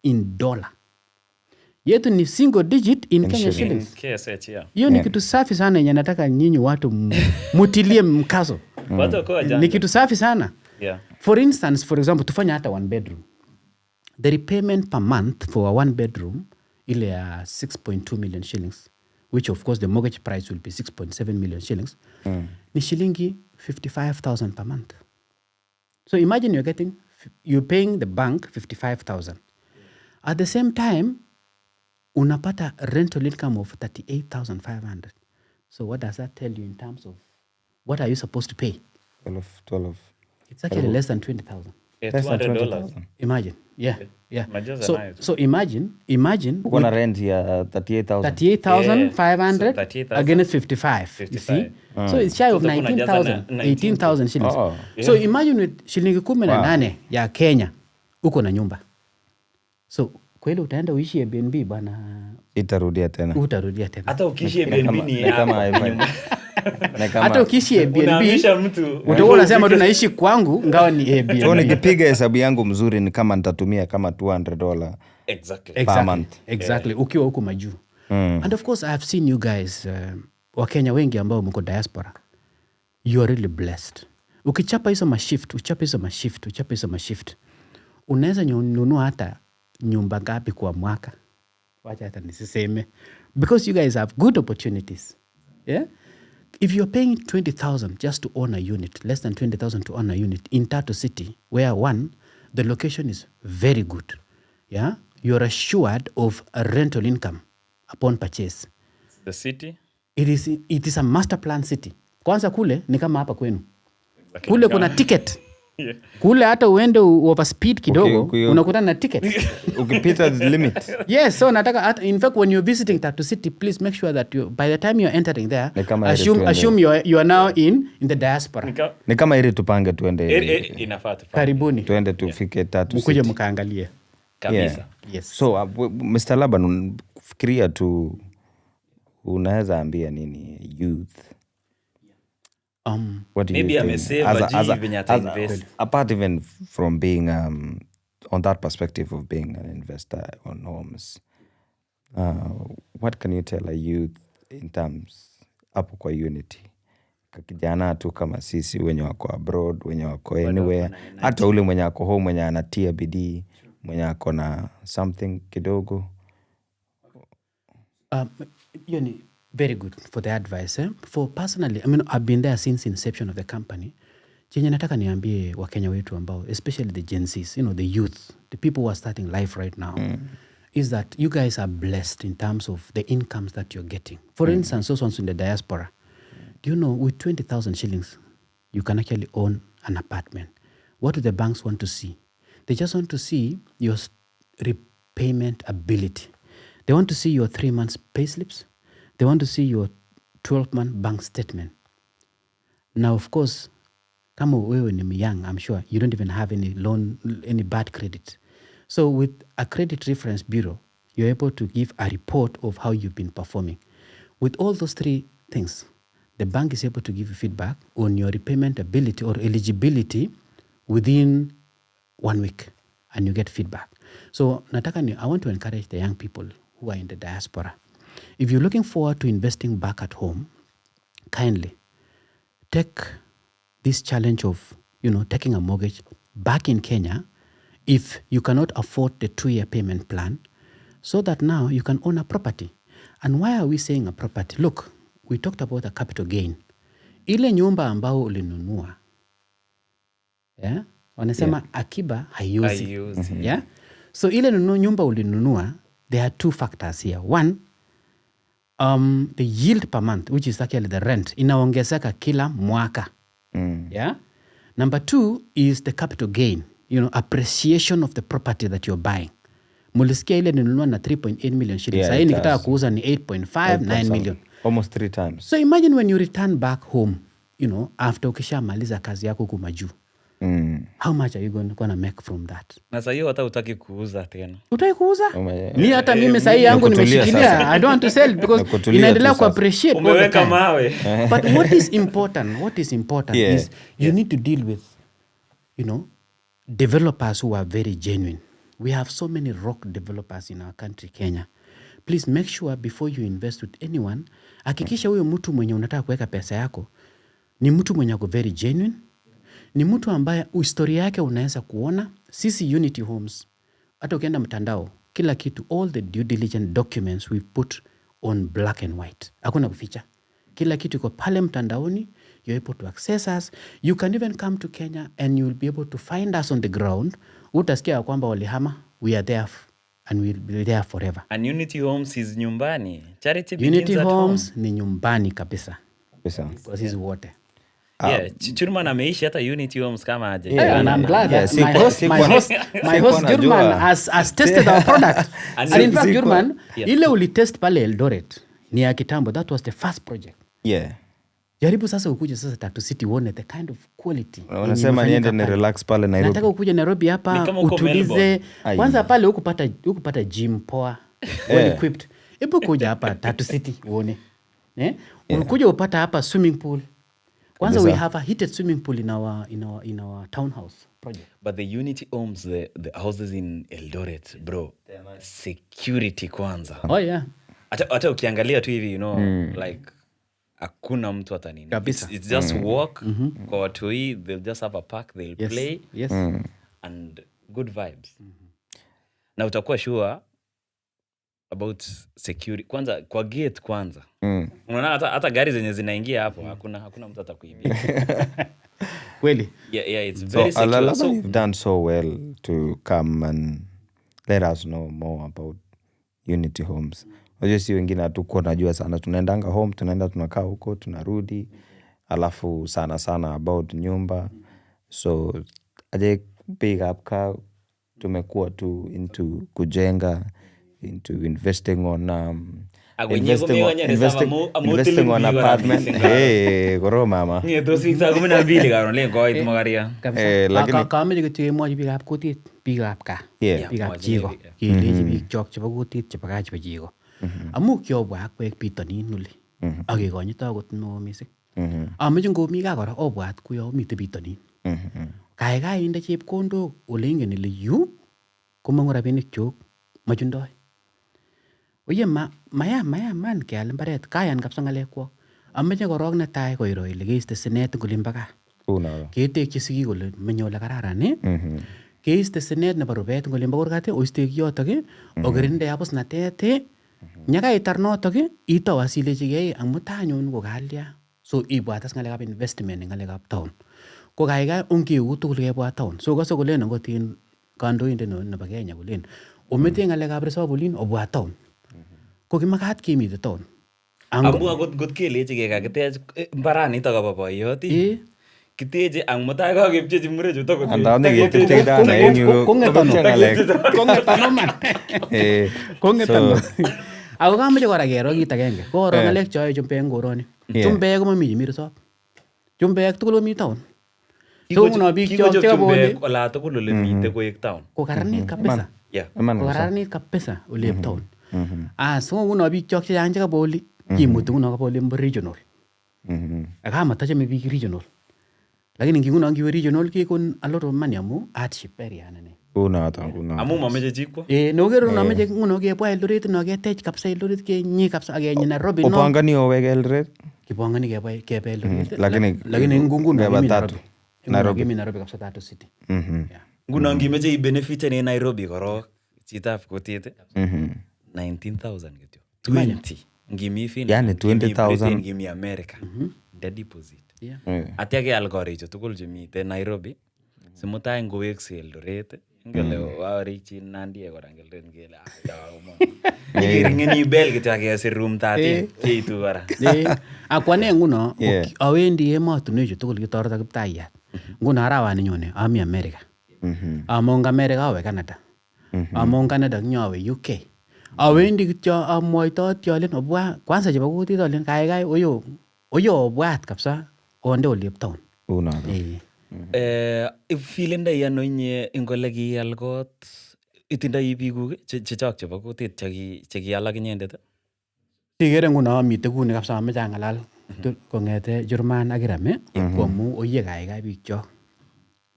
in dollar. Yetu ni single digit in Kenya shillings. KSH, Hiyo ni kitu safi sana yenye nataka nyinyi watu mutilie mkazo. Ni kitu safi sana. For example, tufanya hata 1 bedroom. The repayment per month for a 1 bedroom ile ya 6.2 million shillings, which of course the mortgage price will be 6.7 million shillings, ni shilingi 55,000 per month. So imagine you're paying the bank 55,000. At the same time, unapata rental income of 38,500. So what does that tell you in terms of what are you supposed to pay? 12. It's actually less than 20,000. $200. Imagine. Yeah. So imagine uko na rent ya 38,500 against 55. You see? So it's shy of 19,000, 18,000 shillings. So imagine with shilingi 18 ya Kenya uko na nyumba. So kweli utaenda uishi Airbnb bwana, utarudia tena. Hata ukiishi Airbnb ni hata ukiishi Airbnb utaona unasema tunaishi kwangu ngawa ni Airbnb. So nikipiga hesabu yangu mzuri ni kama nitatumia kama $200 per month. Exactly. Ukiwa huko majuu. And of course I have seen you guys Wakenya wengi ambao mko diaspora. You are really blessed. Ukichapa hizo mashift. Unaweza nunua hata nyumba ngapi kwa mwaka. Wacha hata nisiseme. Because you guys have good opportunities. Yeah? If you're paying 20,000 just to own a unit, less than 20,000 to own a unit in Tatu City, where the location is very good. Yeah? You're assured of a rental income upon purchase. The city? It is a master plan city. Kwanza kule ni kama hapa kwenu. Kule kuna ticket. Kule hata uende overspeed kidogo unakutana na ticket. Ukipita the limit. Yes, so nataka in fact when you're visiting Tatu City, please make sure that by the time you're entering there, assume you are now in the diaspora. Ni kama ili tupange tuende. Inafaa tupange. Karibuni. Tuende tufike Tatu City. Mkuje mkaangalie. Kabisa. Yes. So Mr. Laban, fikiria tu unaweza ambia nini youth? What do maybe you think? Apart even from being on that perspective of being an investor on homes, what can you tell a youth in terms hapo kwa Unity? Kijana tu kama sisi wenye wako abroad, wenye wako anywhere, hata ule mwenye wako home, mwenye anatia bidii, mwenye wako na something kidogo. Very good for the advice. For personally, I've been there since inception of the company. Chenye nataka niambie Wakenya wetu ambao, especially the Gen Zs, the youth, the people who are starting life right now, is that you guys are blessed in terms of the incomes that you're getting. For instance, those ones in the diaspora, do you know, with 20,000 shillings, you can actually own an apartment. What do the banks want to see? They just want to see your repayment ability. They want to see your 3 months pay slips. They want to see your 12-month bank statement. Now, of course, kama wewe ni young, I'm sure you don't even have any loan, any bad credit. So with a credit reference bureau, you're able to give a report of how you've been performing. With all those 3 things, the bank is able to give you feedback on your repayment ability or eligibility within 1 week, and you get feedback. So I want to encourage the young people who are in the diaspora. If you're looking forward to investing back at home, kindly take this challenge of, taking a mortgage back in Kenya if you cannot afford the 2-year payment plan, so that now you can own a property. And why are we saying a property? Look, we talked about a capital gain. Ile nyumba ambao ulinunua, Yeah? Wanasema akiba haiuzi. Yeah? So ile nyumba ulinunua, there are two factors here. One, the yield per month, which is actually the rent, inaongezeka kila mwaka. Yeah? Number two is the capital gain, appreciation of the property that you're buying. Mulisikia ile ninunua na 3.8 million shillings. Sasa nikitaka kuuza ni 8.59 million. Almost 3 times. So imagine when you return back home, after ukishamaliza kazi yako huku majuu. How much are you going to make from that? Na sasa hiyo hata utaki kuuza tena. Utaki kuuza? Ni hata mimi sasa yangu nimeshikilia. I don't want to sell because inaendelea ku appreciate. Umeweka mawe. But what is important is you need to deal with developers who are very genuine. We have so many rock developers in our country, Kenya. Please make sure before you invest with anyone, hakikisha huyo mtu mwenye unataka kuweka pesa yako ni mtu mwenye ako very genuine, ni mtu ambaye historia yake unaweza kuona. Sisi Unity Homes, hata ukienda mtandao, kila kitu, all the due diligence documents we put on black and white. Hakuna kuficha. Kila kitu iko pale mtandaoni. You're able to access us. You can even come to Kenya and you'll be able to find us on the ground. Utasikia kwamba walihama, we are there and we'll be there forever. And Unity Homes is nyumbani. Charity Unity Homes ni nyumbani kabisa. Kwa sisi wote. Yeah, Jurman ameishi hata Unity Homes kama aje. Yeah, and I'm glad that my host Jurman has tested our product. And in fact, Jurman, ile ulitest pale Eldoret ni ya kitambo. That was the first project. Yeah. Jaribu sasa ukuje sasa Tatu City uone the kind of quality. Unasema niende ni relax pale Nairobi. Nataka ukuje Nairobi hapa utulize. Kwanza pale hukupata gym poa, well equipped. Hebu kuja hapa Tatu City uone. Ukuja upata hapa swimming pool. Kwanza we have a heated swimming pool in our townhouse project. But the Unity Homes, the houses in Eldoret, bro, security kwanza. Oh yeah. Hata ukiangalia tu hivi, like hakuna mtu hata nini. It's just walk kwa watu hii, they'll just have a park, they'll play. Yes. And good vibes. Na utakuwa sure about security kwanza kwa gate kwanza. Unaona hata gari zenye zinaingia hapo hakuna mtu atakuibia. Kweli. Yeah, it's very secure. So you've done so well to come and let us know more about Unity Homes. Wajua wengine hatukuwa najua sana, tunaendanga home, tunaenda tunakaa huko, tunarudi, alafu sana about nyumba. So aje big up ka tumekuwa tu into kujenga, into investing on investing on apartment. Koro mama. Ni to sisa 12 karon le goit magaria. Lakini kama je kitu mmoja big up kutit, big up ka. Big up jigo. Kileji big chok chebo kutit chebo ka chebo jigo. Amu kyobwa akwek bitonin uli. Akekonyit akot no mising. Ameche ngomi ka kora obwat kuyo mite bitonin. Kaikai inde chepkondok ole ingen ile yu komangu rabinik chuk machundoi. Oye man keal mbaret kayan kabisa ngalekwok. Ameche korok netai koiro ile keiste sinet ngolin baka. Ketekchi sigik kole menye ole kararan keiste sinet nebo rubet ngolin baka kurgat oisteki yotok okerinde abusnatet nyakaitar notok itau asilechigei amut anyun ko kalya. So ibwat as ngalekab investment eng ngalekab town. Ko kaikai ongeuu tugul kebwa town. So kase kolen angot in kandoindet nebo Kenya kolen omete ngalekab resolve obwa town. Ko kimakat kemite town. Amu agot kelechigei kakitech mbaranitok kobo boiyot. Kiteje ang mutai kakepchechi murechu to kote. Andane ketepchei dana eng yu. Kongetano man. Kongetano. Ako kameche kora kero kit agenge. Koro ngalek choe chumbek eng koroni. Chumbek komami chemi resop. Chumbek tugul komi town. So uno biik chok chekabone ola tugul ole mite koek town. Ko karanit kabisa. Ko karanit kabisa ole town. So uno biik chok chechang chekaboli kimuti uno kaboli mbo regional. Akamatachame biik regional. Lakini ngikuno ngiwe regional kekon a lot of money amu hardship area nane. Amu mameche chikwa. Nokero nameche nguno kebwa Eldoret no ketech kabisa Eldoret kenyi kabisa akenyi Nairobi no. Opangani oweke Eldoret? Kipangani kebe Eldoret. Lakini nguno keba Tatu. Nairobi kabisa Tatu City. Nguno ngimeche ibenefiten in Nairobi korok chitab kutit 19,000 kityo. 20 ngimi Finland. Yani 20,000 ngimi America. The deposit. Atya keal korichu tugul chemite Nairobi Simutai ngowekse Eldoret ngele waorikyi Nandi kora ngele ngele iringeni bel kityo akesir room 13 keitu kora. Akwane nguno awendi emotinwek chu tugul kitoreto Kiptaiyat. Nguno arawani nyone ami America. Among America awe Canada. Among Canada nyawe UK. Awendi kityo amwoitoti alen obwa kwanza chebo kutit alen kaikai oyo obwat kabisa onde Oldip Town. Ifilindoi ano inye ing ole kial kot itindoi bikuk chechok chebo kutit chekial ak inyendet? Sikere nguno amite kuni kabisa ameche ang'alal kong'ete Jerumani ak Iram koamu oye kaikai biikchok.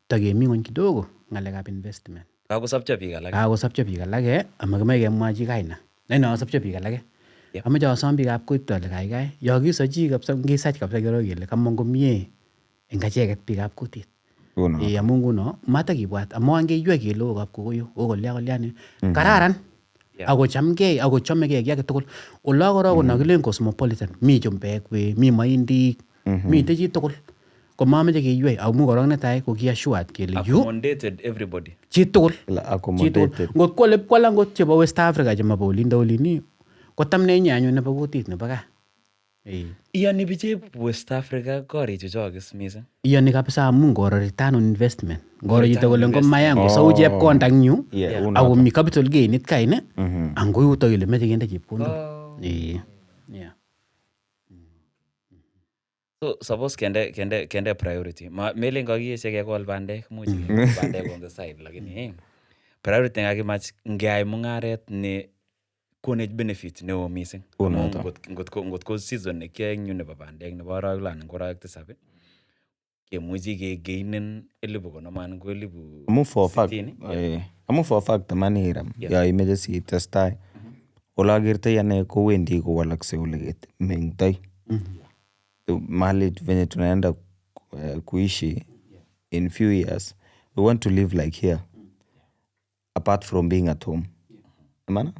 Takemi ng'ony kidogo ng'alekab investment. Kakosopcho biik alake. Kakosopcho biik alake amakimache kemwachi kaina. Nasopcho biik alake. Ameche asom biikab kutit ale kaikai yo kisochi kabisa ngisach kabisa kero kele kamong komie eng acheket biikab kutit. Amu nguno matakibwat amu angeiywei kele oo kapkokoyo oo kolya kararan ako chamgei ako chamegei kiy age tugul. Ola korok konakilen cosmopolitan mi chumbek mi maindik mitei chi tugul komameche keiywei amu korok netai ko kiassured kele yu accommodated everybody chi tugul accommodated. Ngot kwala ngot chebo West Africa chemabo olinda olini kotamne inye anyun nebo kutit nebo gaa. Iyani bichep West Africa korichu chokis mising. Iyani kabisa amu ngoro return on investment. Ngoro chito kole ngomaya ngosau chepkondang nyu ako mi capital gain it kaine ango yuto ile meche kende chepkondok. So suppose kende priority. Melen kakiyeshe kekol bandek much kekol bandek on the side lakini priority ngakimach ngeai mung'aret ne konech benefit neo mising. Ngot ko season nekiyoe eng yu nebo bandek nebo arawek 6 anan ko arawek 7 kemuchi kegainen 50,000 anan ko 60,000. Amu for fact maniram yo imeche sitestai olakertoi ane kowendi kowalakse ole mengtoi. Mahali venye tunaenda kuishi in few years we want to live like here apart from being at home. Maana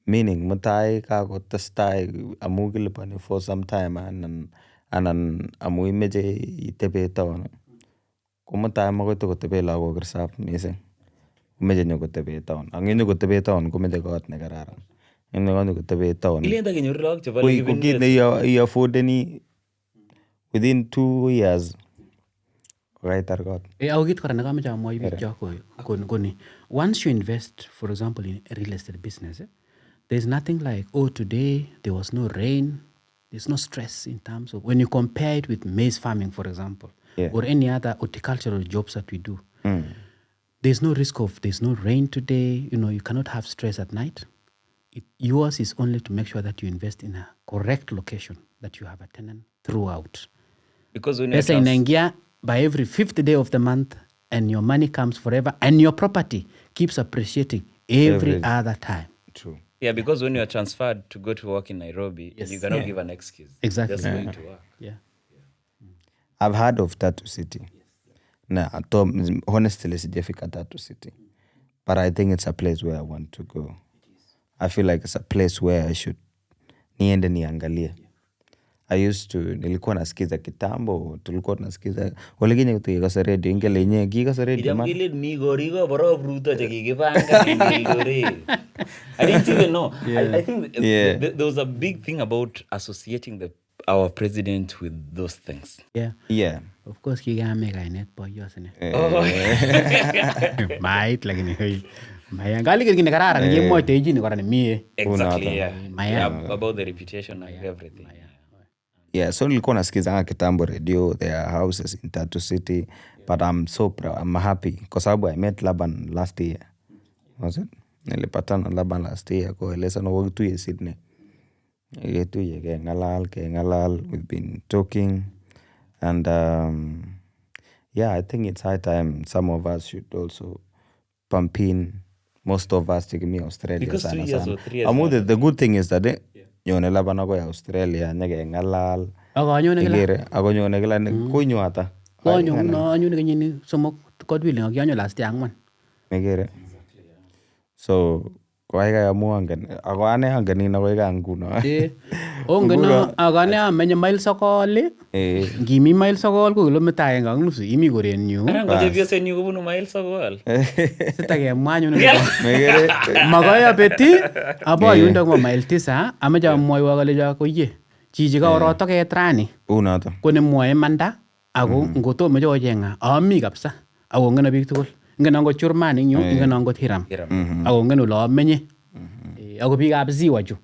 meaning mutai kakotestai amu kilipani for some time anan amu imeche itebe town ko mutai makoi tokotebe lagok reserve mising meche nyokotebe town ang nyokotebe town komeche kot nekararan nyokotebe town ilenda kenyoru lagok chebo ko kit ne affordeni within 2 years kokaitar kot. Ako kit kora nekameche amwoi biikchok koni once you invest for example in a real estate business there's nothing like today there was no rain, there's no stress in terms of when you compare it with maize farming for example or any other horticultural jobs that we do. There's no risk of there's no rain today, you cannot have stress at night. Yours is only to make sure that you invest in a correct location, that you have a tenant throughout. Because when let's say in India, by every 5th day of the month and your money comes forever and your property keeps appreciating every other time. True. Yeah, because when you are transferred to go to work in Nairobi, you cannot give an excuse. Exactly. Just going to work. Yeah. I've heard of Tatu City. Nah, honestly, sijafika Tatu City. But I think it's a place where I want to go. I feel like it's a place where I should niende niangalie. Nilikuwa nasikiza kitambo, tulikuwa tunasikiza waliginye tukikasa radio, ingele nye kikasa radio man. Ile mi gorigo borob ruto chekikipanga Eldoret. I didn't even know. I think there was a big thing about associating our president with those things. Yeah. Of course kikame kainet boyos ne. Mait lakini Mayangali kile kararan ngemwoite jini kora ni mie. Exactly, yeah. About the reputation and everything. Yeah, so nilikuwa nasikiza kitambo radio, there are houses in Tatu City, but I'm so proud, I'm happy kwa sababu I met Laban last year. Was it? Nilipatana Laban last year ko eleza no wagtuye Sydney. Yetuye ke ngalal, we've been talking and I think it's high time some of us should also pump in. Most of us take me Australia. Because 2 years or 3 years. The good thing is that nyone Laban ako ya Australia nyake ngalal. Ako nyone kila konyo ata. Anyone kenyini somok God willing akyanyo last year 4. Megere. So Koikai amu angen. Ako ane angenin akoi kaa nguno. Ngeno akane amenye mile 9. Ngimi mile 9 ko kilomita 1.5 imi korenyu. Ngo chepyosenyu kobunu mile 9. Sitakemwa anyun. Makoi abeti abo yundo ko mile 9 ameche amwoiwo kole koye. Chichi kaoro toket rani. Unoto. Ko nemwoe imanda ako ngotomo chochenga ami kabisa. Ako ngeno biik tugul. Ngeno angot churman ing yu, ngeno angot Hiram. Ako ngeno ole amenye. Ako biikab Ziwa chu.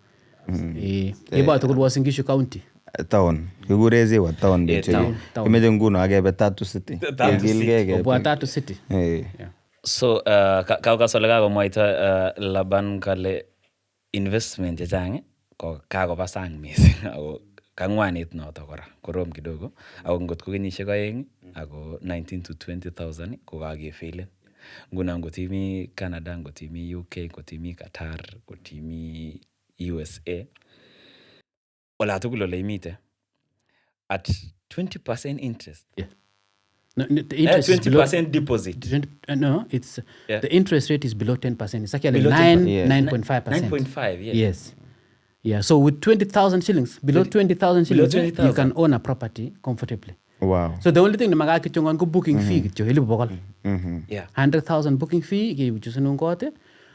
Ibo tugul Uasin Gishu County. Town. Kikure Ziwa town becho. Kimeche nguno akebe Tatu City. Obwa Tatu City. So kakasole kakomwaita Laban kale investment chechang ko kakoba sang mising ako kangwanit noto kora korom kidogo ako ngot ko kenyisiek 2 ako 19 to 20,000 ko kakefailen. Nguno ngot imi Canada, ngot imi UK, ngot imi Qatar, ngot imi USA, wala tugul ole imite at 20% interest. No, the interest 20% deposit. No, it's the interest rate is below 10%. It's actually 9.5%. 9.5, yeah. Yes. Yeah, so with 20,000 shillings, below 20,000 shillings, you can own a property comfortably. Wow. So the only thing naman kichungan ko booking fee kityo hili bokol. Yeah. 100,000 booking fee kichusunung kote.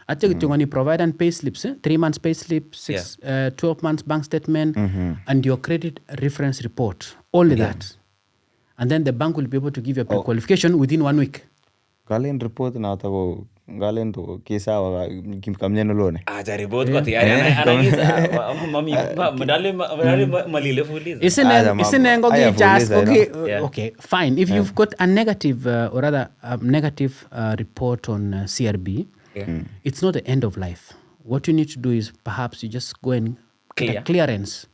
Atyo kichungan ni provide and pay slips, 3 months pay slip, 12 months bank statement, and your credit reference report. Only that. And then the bank will be able to give you a pre-qualification within 1 week. Galen report na tako galen to kisawa kamnyano lone. Acha report ko ti anangisa mami madali malile fuliza. Isn't ngogi just okay fine if you've got a negative or rather a negative report on CRB, it's not the end of life. What you need to do is perhaps you just go and get a clearance.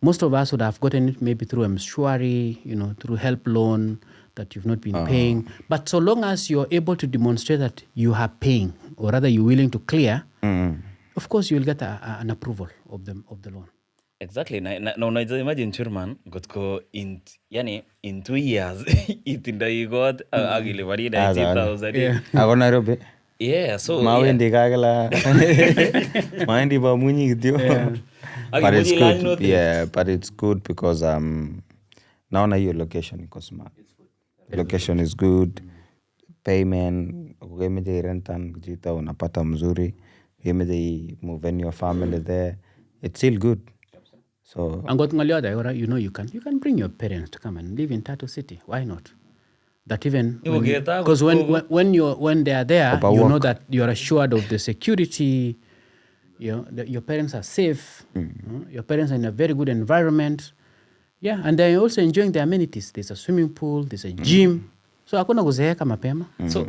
Most of us would have gotten it maybe through M-Shwari, through help loan that you've not been paying. But so long as you're able to demonstrate that you are paying, or rather you're willing to clear, of course you'll get an approval of the loan. Exactly. Na imagine Churman gotko in 2 years itindai got agilibari 90,000. Ako Nairobi. Yeah, so mawendi kagala. Maendi ba munyi kityo. But it's good. Yeah, but it's good because naona hiyo location iko smart. Location is good. Payment, ukimeje rentan kujita unapata mzuri. Ukimeje move in your family there. It's still good. So angot ngaliada you can bring your parents to come and live in Tatu City. Why not? That even because when they are there, you know that you are assured of the security. That your parents are safe. Your parents are in a very good environment. Yeah, and they're also enjoying the amenities. There's a swimming pool, there's a gym. So hakuna kuzeeka mapema. So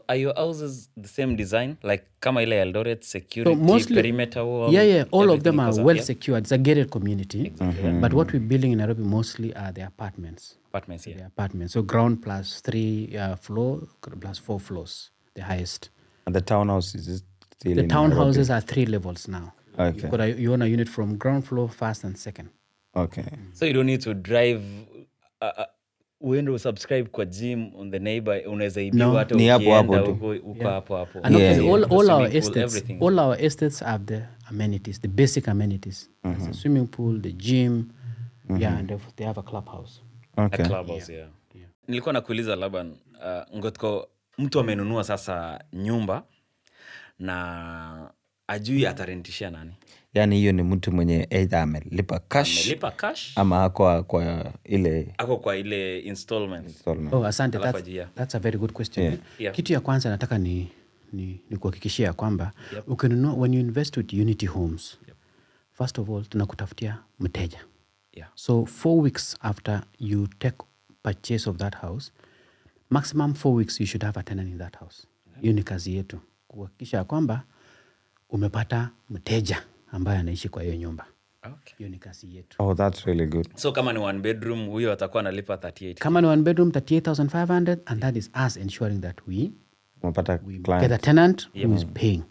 are your houses the same design? Like kama ile Eldoret security, so mostly, perimeter wall? Yeah. All of them are well secured. It's a gated community. Exactly. But what we're building in Nairobi mostly are the apartments. The apartments. So ground plus 3 floor plus 4 floors, the highest. And the townhouse is still the townhouses are 3 levels now. Okay. You own a unit from ground floor, first and second. Okay. So you don't need to drive uende subscribe kwa gym on the neighbor, unaweza ibiwa hata ukienda uko hapo. All our estates have the amenities, the basic amenities. The swimming pool, the gym, and they have a clubhouse. Okay. A clubhouse, yeah. Nilikuwa nakuuliza Laban, ngotko mtu amenunua sasa nyumba na ajui atarentishia nani? Yani hiyo ni mtu mwenye either amelipa cash ama ako kwa ile installment. Asante, that's a very good question. Kitu ya kwanza nataka ni kuhakikishia kwamba ukinunua, when you invest with Unity Homes, first of all tunakutafutia mteja. So 4 weeks after you take purchase of that house, maximum 4 weeks you should have a tenant in that house. Hiyo ni kazi yetu, kuhakikisha kwamba umepata mteja ambaye anaishi kwa hiyo nyumba. Hiyo ni kazi yetu. Oh, that's really good. So kama ni 1 bedroom, huyo atakuwa analipa 38. Kama ni 1 bedroom, 38,500, and that is us ensuring that we get a tenant who is paying.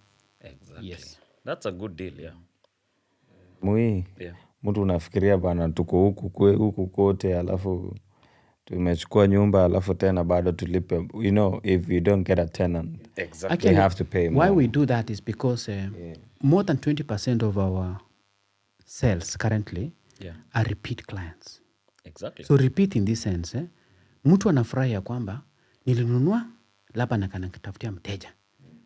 Exactly. Yes. That's a good deal, yeah. Mtu unafikiria bana tuko huku kote alafu tumechukua nyumba alafu tena bado tulipe, you know, if you don't get a tenant. Exactly. Actually, they have to pay more. Why we do that is because more than 20% of our sales currently are repeat clients. Exactly. So repeat in this sense, mtu anafurahi ya kwamba nilinunua labda nakitafutia mteja.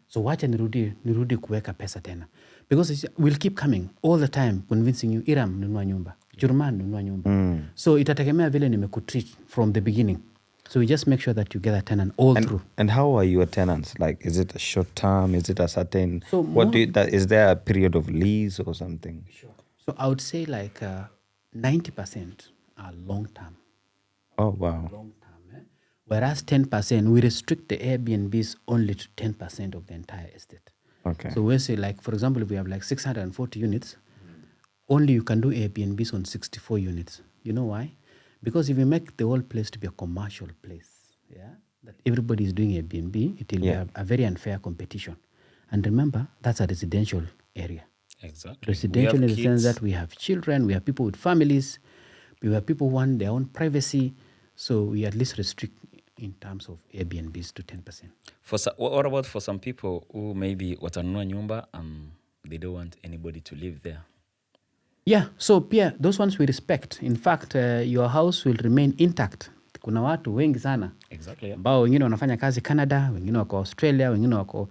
So wacha nirudi kuweka pesa tena. Because we'll keep coming all the time convincing you, Iram nunua nyumba, Jurman nunua nyumba. So itategemea vile nimekutreat from the beginning. So we just make sure that you get a tenant through. And how are your tenants? Like, is it a short term? Is it a certain... So is there a period of lease or something? Sure. So I would say like 90% are long term. Oh, wow. Long term. Whereas 10%, we restrict the Airbnbs only to 10% of the entire estate. Okay. So we say like, for example, if we have like 640 units, only you can do Airbnbs on 64 units. You know why? Because if you make the whole place to be a commercial place, that everybody is doing Airbnb, it will be a very unfair competition. And remember, that's a residential area. Exactly. Residential in the sense that we have children, we have people with families, we have people who want their own privacy. So we at least restrict in terms of Airbnbs to 10%. What about for some people who maybe watanunua nyumba they don't want anybody to live there? Yeah, so pia those ones we respect. In fact, your house will remain intact. Kuna watu wengi sana. Exactly. Ambao wengine wanafanya kazi Canada, wengine wako Australia, wengine wako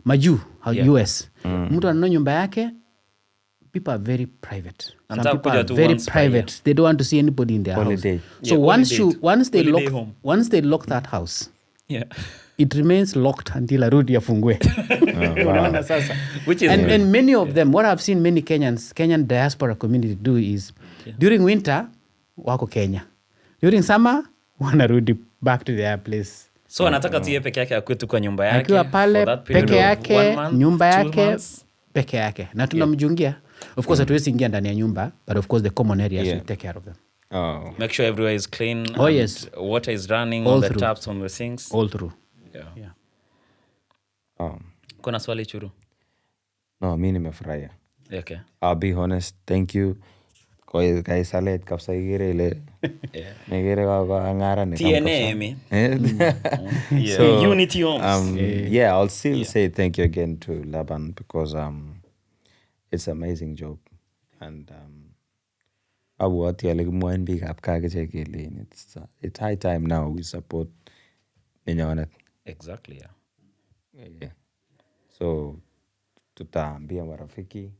majuu, US. Mtu ananunua nyumba yake, people are very private. Some people are very private. They don't want to see anybody in their house. So once they lock that house, it remains locked until arudi afungue. Unaona sasa. And many of them, what I've seen many Kenyan diaspora community do is during winter wako Kenya. During summer wanarudi back to their place. So anataka tu yeye peke yake akwetu kwa nyumba yake. Akiwa pale peke yake, nyumba yake peke yake. Na tunamjungia. Of course hatuwezi ingia ndani ya nyumba, but of course the common areas we take care of them. Oh. Make sure everywhere is clean. Oh yes. Water is running, all on the taps, on the sinks. All through. Yeah. Kuna swali Churu? No, mimi nimefurahia. Okay. I'll be honest. Thank you. Kwa kaisalet kapsa igere ile. Negere kwa ngara ni TNA me. So, Unity Homes. I'll still say thank you again to Laban because it's an amazing job. And it's high time now we support Ninyonet. Exactly, yeah. So tutaambia marafiki,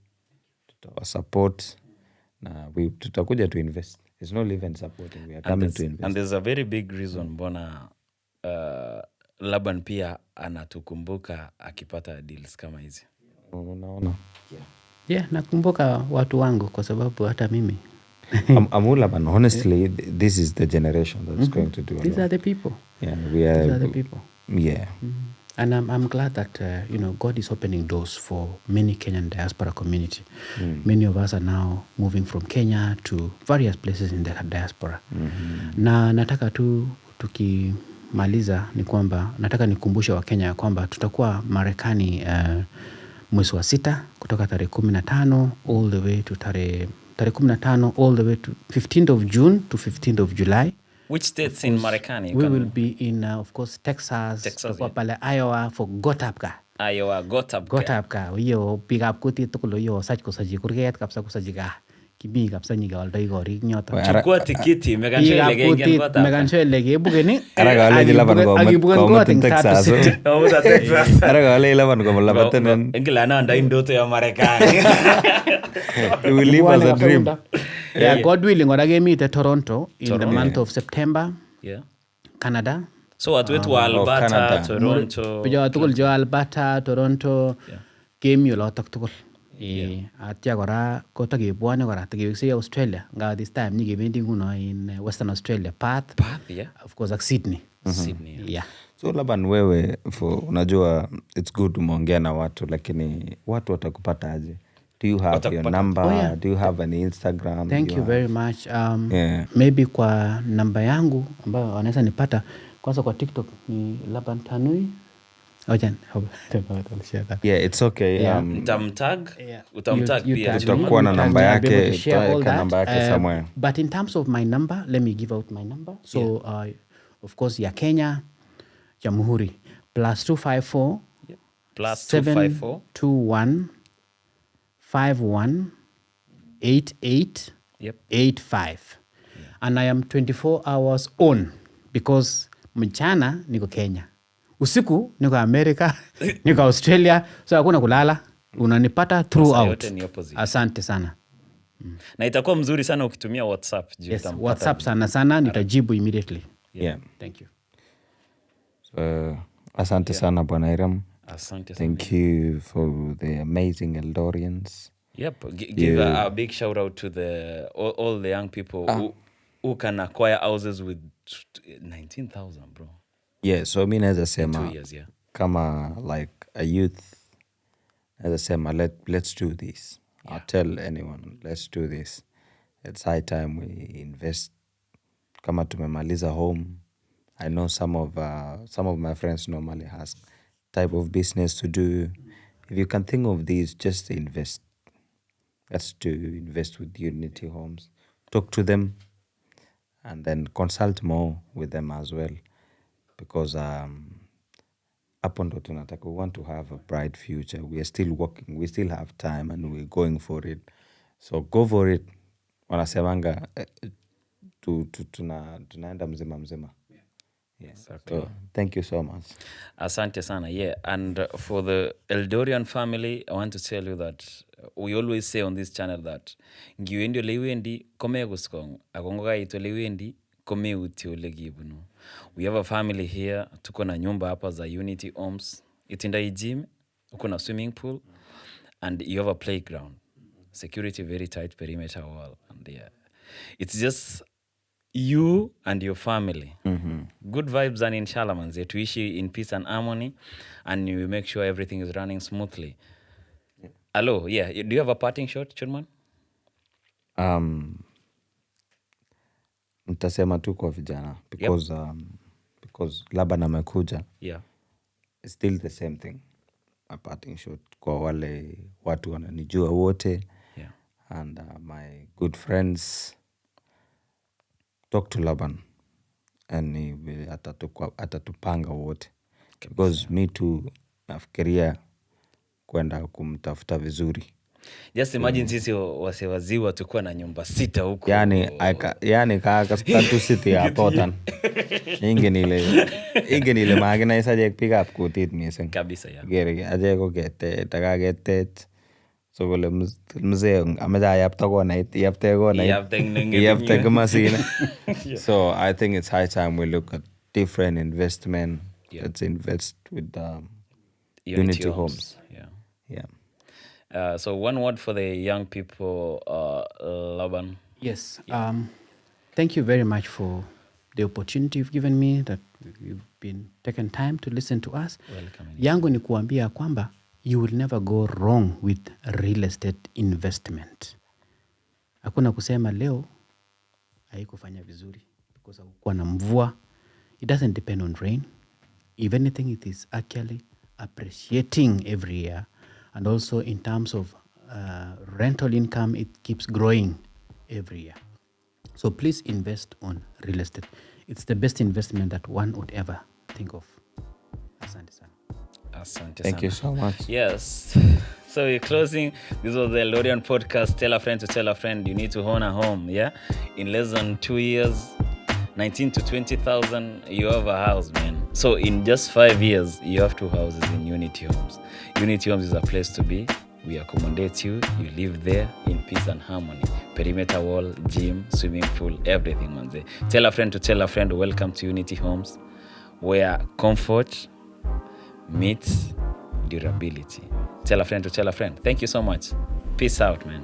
tutawasupport na tutakuja to invest. It's not live and supporting, we are coming to invest. And there's a very big reason mbona Laban pia anatukumbuka akipata deals kama hizi. Unaona? Yeah, nakumbuka watu wangu kwa sababu hata mimi. Laban, honestly, this is the generation that's going to do it. These are the people. Yeah, these are the people. Yeah. And I'm glad that God is opening doors for many Kenyan diaspora community. Many of us are now moving from Kenya to various places in the diaspora. Na nataka tu tukimaliza ni kwamba nataka nikumbushe wa Kenya kwamba tutakuwa Marekani mwezi wa 6 kutoka tarehe 15 all the way to tarehe 15 all the way to 15th of June to 15th of July. Which states in Marekani? We will be in, of course, Texas pale Iowa for Gotapka. Iowa, Gotapka. Hiyo pick up kuti tukolo hiyo sach kusaji kurget kapsa kusaji ka. Kimi kapsa nyiga aldai gori nyoto. Chukua tikiti megansho lege ngen Gotapka. Megansho lege bugeni. Araga ale Laban ko Texas. Texas. Araga ale Laban ko Laban. Ingila na ndai ndoto ya Marekani. It will live as a dream. Yeah, God willing, orage meet at Toronto in the month of September. Yeah. Canada. So watu wetu wa Alberta, Toronto. Pija watu kul jo Alberta, Toronto. Game yo lotak tukul. Atia kora ko takibwane kora takibiksi Australia. Nga this time ni gebendi kuno in Western Australia, Perth. Yeah. Of course like Sydney. Sydney. Yeah. So Laban, wewe unajua it's good umeongea na watu lakini watu watakupata aje? Do you have your number? Oh, yeah. Do you have an Instagram? Thank you very much. Maybe kwa namba yangu ambayo wanaweza nipata kwanza kwa TikTok ni Laban Tanui. Yeah, it's okay. Yeah. Utamtag You pia. tag me, Utakuwa na you tag namba me, I'll be able yake, to share all tutaweka that. namba yake somewhere. But in terms of my number, let me give out my number. So, of course, ya Kenya, Jamhuri, +254 Yep. +254 721 51 88 Yep. 85. And I am 24 hours on because mchana niko Kenya, usiku niko America, niko Australia, so hakuna kulala, unanipata throughout. yote ni opposite. Asante sana. Na itakuwa mzuri sana ukitumia WhatsApp. Yes, WhatsApp sana nitajibu immediately. Yeah. Thank you. So, asante sana Bwana Hiram. Asante sana. Thank you for the amazing Eldorians. Yep. Give a big shout out to all the young people who can acquire houses with 19,000, bro. Yeah, so mi naweza sema 2 years, yeah. kama like a youth, naweza sema let's do this. Yeah. I'll tell anyone, let's do this. It's high time we invest. Kama tumemaliza home, I know some of my friends normally ask type of business to do. If you can think of these, just invest. That's to invest with Unity Homes. Talk to them and then consult more with them as well. Because hapo ndo tunataka, we want to have a bright future. We are still working. We still have time and we're going for it. So go for it. Wanasemanga tunaenda mzima. Yeah. Exactly. So, thank you so much. Asante sana. Yeah. And for the Eldorian family, I want to tell you that we always say on this channel that ngiwendi leiwendi kome guskong agongoga ito leiwendi kome uti ole gibunu. We have a family here. Tuko na nyumba hapa za Unity Homes. Itinda gym, uko na swimming pool, and you have a playground. Security very tight perimeter wall, and yeah, it's just you and your family. Good vibes, and inshallah manze tuishi in peace and harmony, and you make sure everything is running smoothly. Hello, yeah, do you have a parting shot, Chudman? Nitasema tu kwa vijana because Laban amekuja. Yeah, it's still the same thing. A parting shot kwa wale watu wananijua wote. yeah, and my good friends, talk to Laban and he will atatupanga wote, because me too nafikiria kwenda kumtafuta vizuri. just imagine sisi wasewaziwa tukuwa na nyumba 6 huko, yani kaka statu city apotan inge nile magina isaje pick up kutit mising kabisa. Yeah, gere aje ko gete tagagetet so kole mzee amaja yapta kona yapte kama sina. So I think it's high time we look at different investment. Yeah. Let's invest with Unity Homes. Yeah. So one word for the young people, Laban. Yes. Thank you very much for the opportunity you've given me, that you've been taking time to listen to us. Welcome. Yangu ni kuambia kwamba you will never go wrong with real estate investment. Hakuna kusema leo haikufanya vizuri because hakukuwa na mvua. It doesn't depend on rain. If anything, it is actually appreciating every year. And also in terms of rental income, it keeps growing every year. So please invest on real estate. It's the best investment that one would ever think of. Asante sana. Thank you so much. Yes. So we're closing. This was the Eldorian podcast. Tell a friend to tell a friend. You need to own a home. Yeah. In less than 2 years, 19 to 20,000, you have a house, man. So in just 5 years, you have 2 houses in Unity Homes. Unity Homes is a place to be. We accommodate you. You live there in peace and harmony. Perimeter wall, gym, swimming pool, everything, man. Tell a friend to tell a friend. Welcome to Unity Homes, where comfort meets durability. Tell a friend to tell a friend. Thank you so much. Peace out, man.